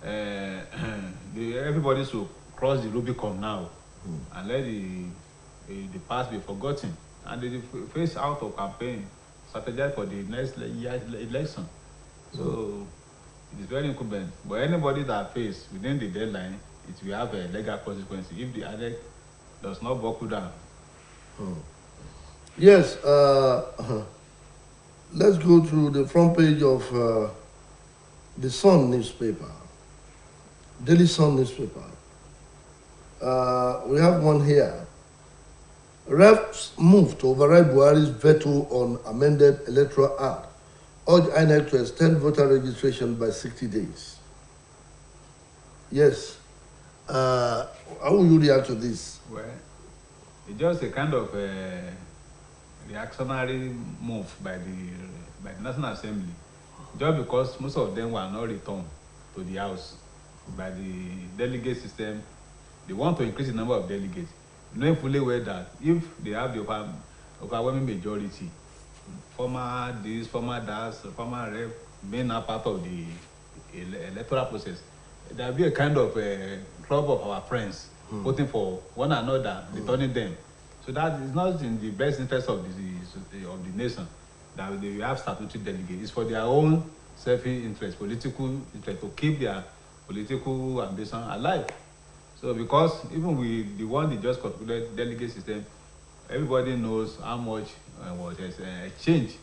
everybody should cross the Rubicon now and let the past be forgotten. And they face out of campaign, strategize for the next year's election. So it is very incumbent. But anybody that fails within the deadline, it will have a legal consequence if the INEC does not buckle down. Yes, let's go to the front page of the Sun newspaper, Daily Sun newspaper. We have one here. Refs move to override Buhari's veto on amended electoral act. Urge INEC to extend voter registration by 60 days. Yes. How will you react to this? Well, it's just a kind of reactionary move by the National Assembly, just because most of them were not returned to the House by the delegate system. They want to increase the number of delegates, knowing fully well that if they have the overwhelming majority, former this, former that, former rep, being a part of the electoral process, there will be a kind of club of our friends voting for one another, returning them. So that is not in the best interest of the nation that they have statutory delegates. It's for their own selfish interest, political interest, to keep their political ambition alive. So because even with the one they just concluded delegate system, everybody knows how much was change.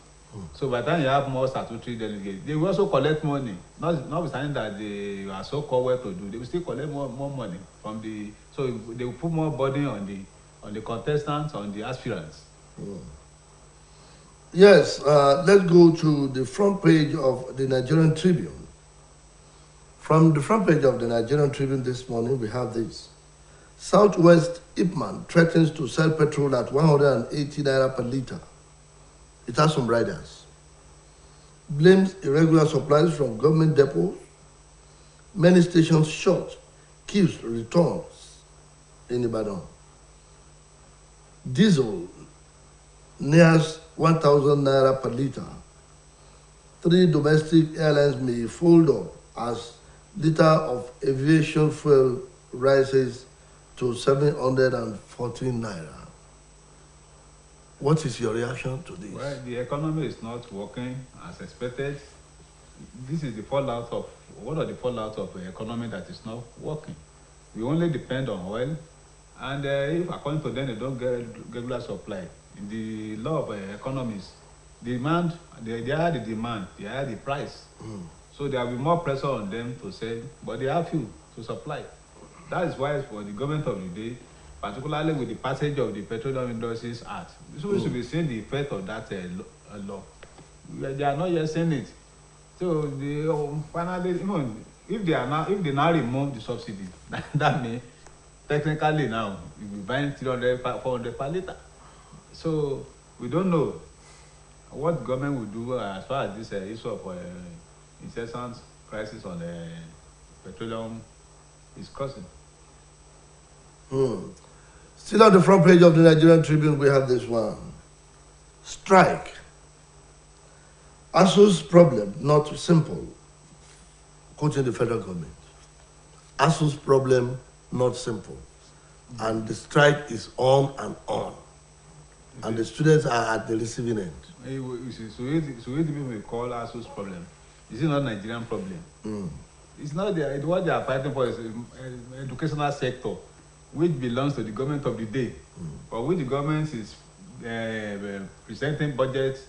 So by the time you have more statutory delegates, they will also collect money. Notwithstanding that they are so called well to do, they will still collect more money from the. So they will put more burden on the contestants, on the aspirants. Yes, let's go to the front page of the Nigerian Tribune. From the front page of the Nigerian Tribune this morning, we have this. Southwest Ipman threatens to sell petrol at 180 naira per litre. It has some riders. Blames irregular supplies from government depots. Many stations shut. Keeps returns in Ibadan. Diesel nears 1,000 naira per litre. 3 domestic airlines may fold up as litre of aviation fuel rises to 714 naira. What is your reaction to this? Well, the economy is not working as expected. This is the fallout of one of the fallout of an economy that is not working. We only depend on oil, and if according to them they don't get regular supply, in the law of economics, demand they are the demand, they are the price. So there will be more pressure on them to sell, but they have few to supply. That is why for the government of the day, particularly with the passage of the Petroleum Industries Act, so we should be seeing the effect of that law. They are not yet seeing it. So they finally, even if they now remove the subsidy, that means technically now you'll be buying 300, 400 per litre. So we don't know what government will do as far as this issue of incessant crisis on petroleum is causing. Still on the front page of the Nigerian Tribune, we have this one. Strike. ASU's problem, not simple. Quoting the federal government. ASU's problem, not simple. And the strike is on and on. And the students are at the receiving end. So what people call ASU's problem? Is it not Nigerian problem? It's not what they are fighting for is educational sector, which belongs to the government of the day, for which the government is presenting budgets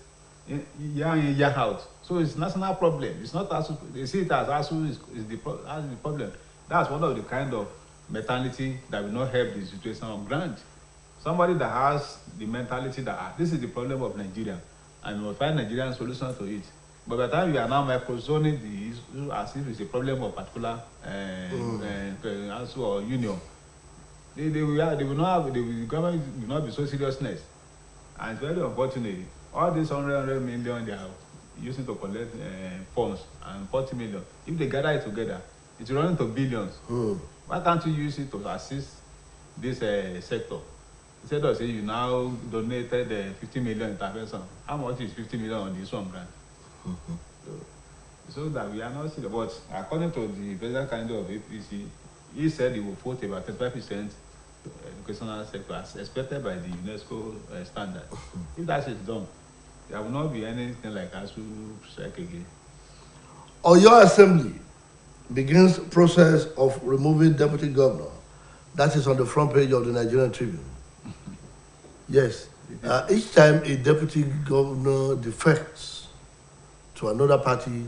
year in, year out. So it's national problem. It's not ASU. They see it as ASU is the problem. That's one of the kind of mentality that will not help the situation on ground. Somebody that has the mentality that this is the problem of Nigeria, and we will find Nigerian solution to it. But by the time you are now microzoning the issue as if it's a problem of particular ASU or union, the government will not be so seriousness. And it's very unfortunate. All these 100 million they are using to collect funds and 40 million, if they gather it together, it's running to billions. Why can't you use it to assist this sector? Instead of saying you now donated 50 million intervention, how much is 50 million on this one grant? So So that we are not serious. But according to the president candidate of APC, he said he will vote about 35% educational sector as expected by the UNESCO standard. If that is done, there will not be anything like ASU strike again. Oyo Assembly begins process of removing deputy governor. That is on the front page of the Nigerian Tribune. Yes. Each time a deputy governor defects to another party,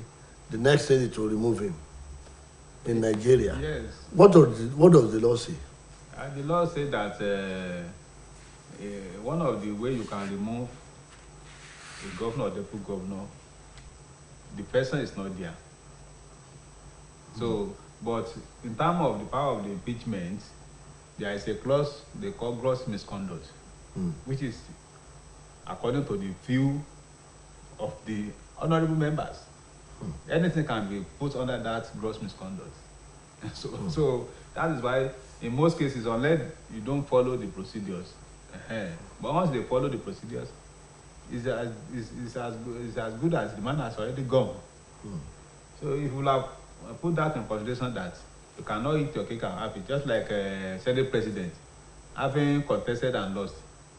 the next thing is to remove him in Nigeria. Yes. What does the law say? The law says that one of the ways you can remove a governor or deputy governor, the person is not there. So, but in terms of the power of the impeachment, there is a clause they call gross misconduct, which is according to the view of the honorable members. Anything can be put under that gross misconduct. So that is why in most cases, unless you don't follow the procedures, but once they follow the procedures, it's as good as the man has already gone. So if you have put that in consideration that you cannot eat your cake and have it, just like Senate president, having contested and lost,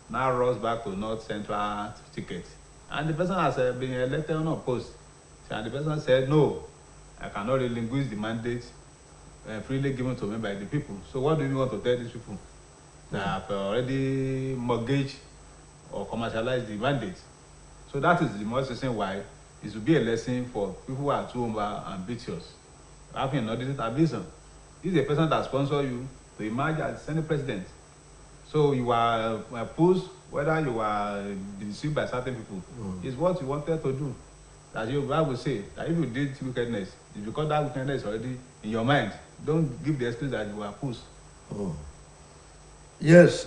now runs back to North Central ticket. And the person has been elected unopposed. And the person said, no, I cannot relinquish the mandate freely given to me by the people. So what do you want to tell these people that have already mortgaged or commercialized the mandate? So that is the most reason why it should be a lesson for people who are too ambitious, having an audited ambition. This is a person that sponsors you to emerge as Senate president. So you are pushed, whether you are deceived by certain people, is what you wanted to do. As your Bible say, that if you did wickedness, it's because that wickedness is already in your mind. Don't give the excuse that you were pushed. Yes,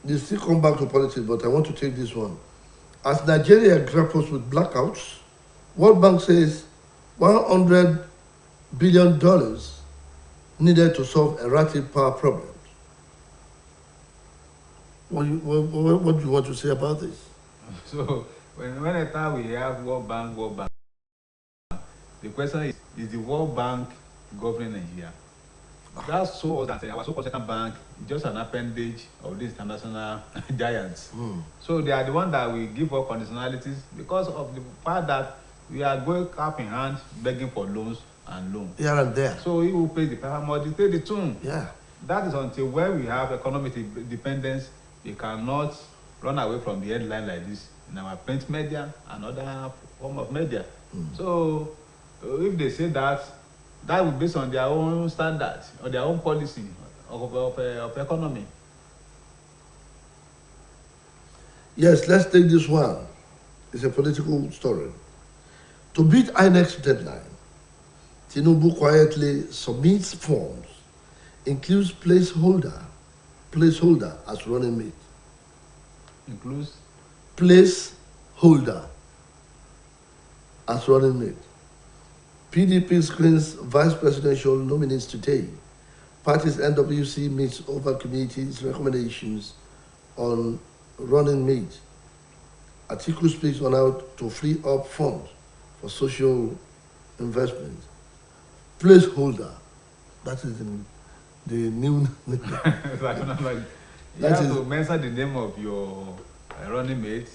they still come back to politics, but I want to take this one. As Nigeria grapples with blackouts, World Bank says $100 billion needed to solve erratic power problems. What do you want to say about this? So, whenever we have World Bank, the question is the World Bank governing Nigeria? That's so that our so-called central bank is just an appendage of these international giants. So they are the ones that will give up conditionalities because of the fact that we are going cap in hand begging for loans and loans. Here and there. So he will pay the power more, dictate the tune. Yeah. That is until when we have economic dependence, we cannot run away from the headline like this in our print media and other form of media. So if they say that will be based on their own standards or their own policy of economy. Yes, let's take this one. It's a political story. To beat INEC's deadline, Tinubu quietly submits forms, includes placeholder as running mate. Includes? Placeholder as running mate. PDP screens vice presidential nominees today. Party's NWC meets over committee's recommendations on running mate. Atiku speaks on how to free up funds for social investment. Placeholder. That is the new. You have to mention the name of your running mate.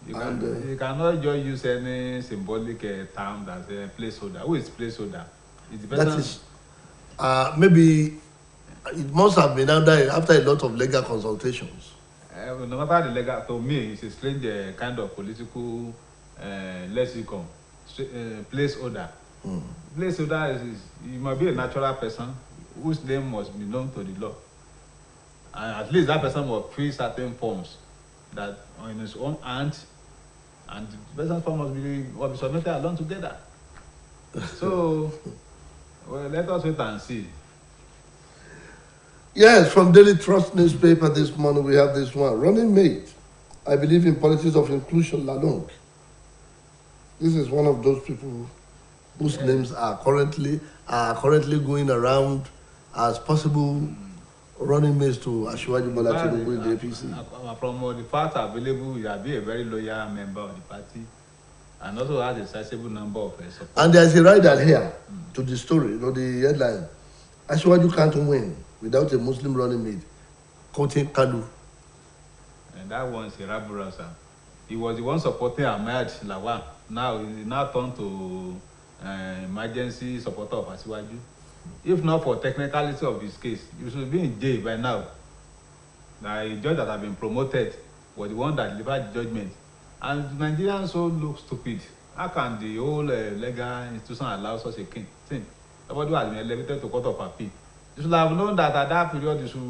You cannot just use any symbolic term that's a placeholder. Who is placeholder? It's the person. That is, maybe it must have been after a lot of legal consultations. No matter the legal, to me, it's a strange kind of political lexicon. Placeholder. Placeholder is you must be a natural person whose name must be known to the law. And at least that person must fill certain forms that are in his own hands, and the person's form must be submitted along together. So, well, let us wait and see. Yes, from Daily Trust newspaper this morning we have this one. Running mate. I believe in politics of inclusion, Lalong. This is one of those people whose names are currently going around as possible running mates to Asiwaju Bola Tinubu in the APC. From the fact available, you will be a very loyal member of the party. and also has a sizable number of support. And there's a rider here to the story, the headline. Ashwaju can't win without a Muslim running mate. Quoting Kanu. And that one is a rabble sir. He was the one supporting Ahmed Lawan. Now he now turned to emergency supporter of Asiwaju. If not for technicality of his case, you should be in jail by now. The judge that have been promoted was the one that delivered the judgment. And Nigerians so look stupid. How can the whole legal institution allow such a thing? Somebody who has been elevated to court of appeal. You should have known that at that period you should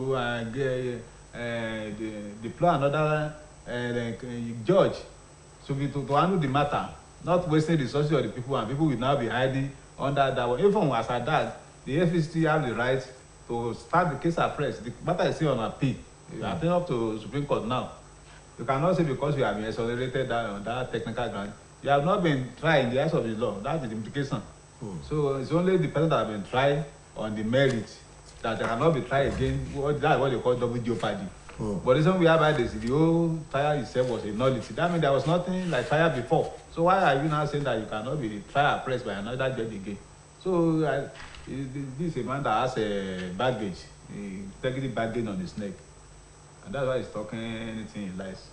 deploy another judge to handle the matter, not wasting the resources of the people, and people will now be hiding under that one. Even as at that, the FCC have the right to start the case afresh. The matter is still on appeal. I think up to Supreme Court now. You cannot say because you have been exonerated on that technical ground, you have not been tried in the eyes of the law. That is the implication. So it's only the person that have been tried on the merit that cannot be tried again. That's what they call double jeopardy. But the reason we have this, the whole trial itself was a nullity. That means there was nothing like trial before. So why are you now saying that you cannot be trial pressed by another judge again? So this is a man that has a baggage, integrity baggage on his neck. And that's why he's talking anything he likes.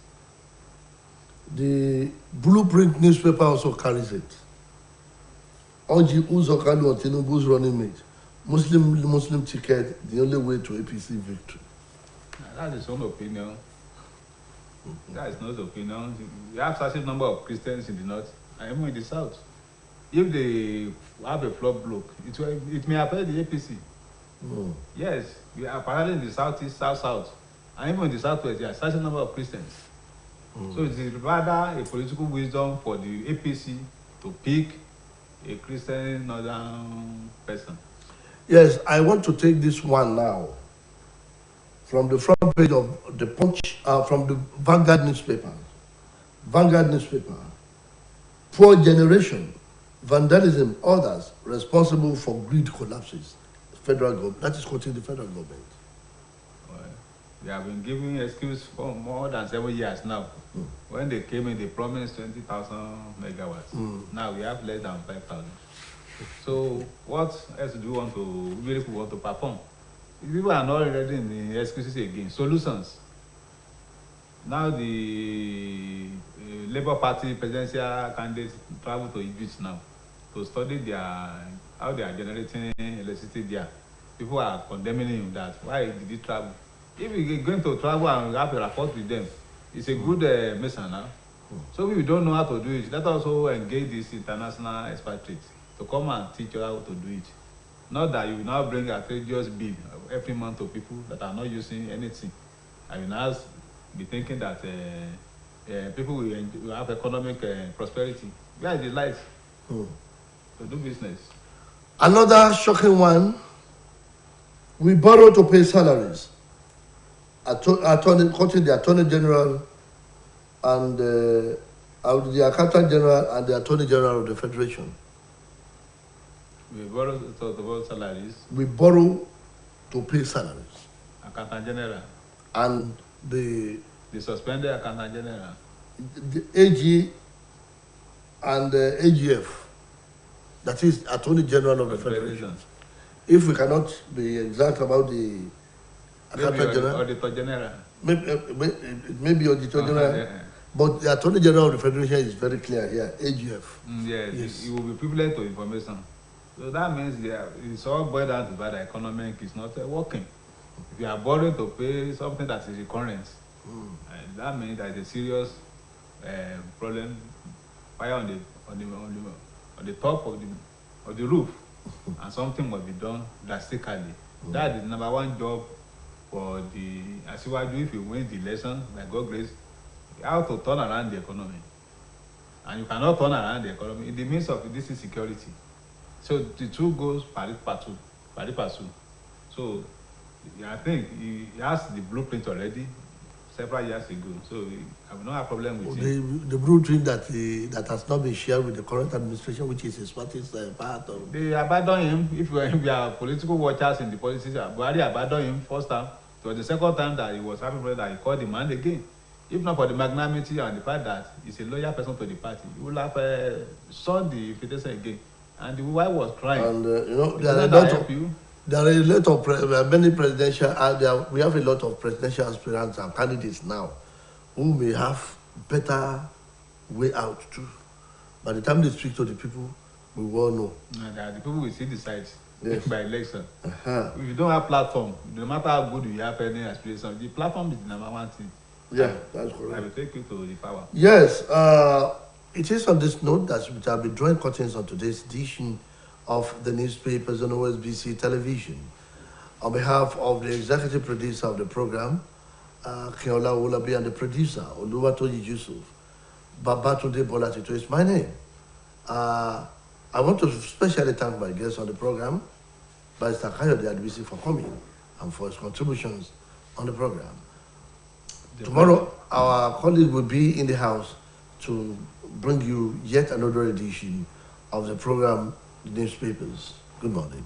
The Blueprint newspaper also carries it. Oji Uzokanu or Tinubu's running mate. Muslim ticket, the only way to APC victory. That's his own opinion. That is not his opinion. We have such a number of Christians in the north and even in the south. If they have a flop block, it may affect the APC. Yes, we are apparently in the southeast, south, and even in the southwest, there are such a number of Christians. So it is rather a political wisdom for the APC to pick a Christian northern person. Yes, I want to take this one now. From the front page of the Punch, from the Vanguard newspaper. Poor generation, vandalism, others responsible for grid collapses. Federal government, that is quoting the federal government. Well, they have been giving excuse for more than 7 years now. When they came in, they promised 20,000 megawatts. Now we have less than 5,000. So what else do you want to perform? People are not ready in the excuses again. Solutions. Now the Labour Party presidential candidates travel to Egypt now to study how they are generating electricity there. People are condemning him that why did he travel? If you're going to travel and have a report with them, it's a good mission now. So if you don't know how to do it, let us also engage these international expatriates to come and teach you how to do it. Not that you will now bring a outrageous bill every month to people that are not using anything. I will now be thinking that people will have economic prosperity. Where is the light to do business? Another shocking one, we borrow to pay salaries. Quoting the Attorney General and the Accountant General and the Attorney General of the Federation. We borrow to salaries. We borrow to pay salaries. Accountant General. And the suspended Accountant General. The AG and the AGF, that is Attorney General of the Federation. If we cannot be exact about the Accountant General, Auditor General. Maybe Auditor General. Yeah. But the Attorney General of the Federation is very clear here, AGF. Yes, it will be privileged to information. So that means it's all boiled down to that the economic is not working. If you are borrowing to pay something that is recurrence, that means there is a serious problem. Fire on the top of the roof, and something must be done drastically. That is the number one job for the Asiwaju. If you win the election, by God's grace, how to turn around the economy, and you cannot turn around the economy in the midst of this insecurity. So the two goes pari passu. So I think he has the blueprint already several years ago. So I will not have a problem with it. The blueprint that has not been shared with the current administration, which is his party's part of. They abandon him. If we are political watchers in the politics, Buhari abandoned him first time. It was the second time that he was having that he called the man again. If not for the magnanimity and the fact that he's a loyal person to the party, he would have sought the invitation again. And the wife was crying. And It doesn't help you. there are a lot of many presidential. We have a lot of presidential aspirants and candidates now, who may have better way out too. By the time they speak to the people, we will know. And the people will see the sides Yes. by election. Uh-huh. If you don't have platform, no matter how good you have any aspiration, the platform is the number one thing. Yeah, that's I correct. will take you to the power. Yes, it is on this note that we shall be drawing curtains on today's edition of the newspapers on OSBC television. On behalf of the executive producer of the program, Keola Olabi, and the producer, Oluwatoyi Yusuf, Babatunde Bolatito is my name. I want to especially thank my guests on the program, Barrister Kayode Adebisi, for coming and for his contributions on the program. Tomorrow, our colleague will be in the house to bring you yet another edition of the program, The Newspapers. Good morning.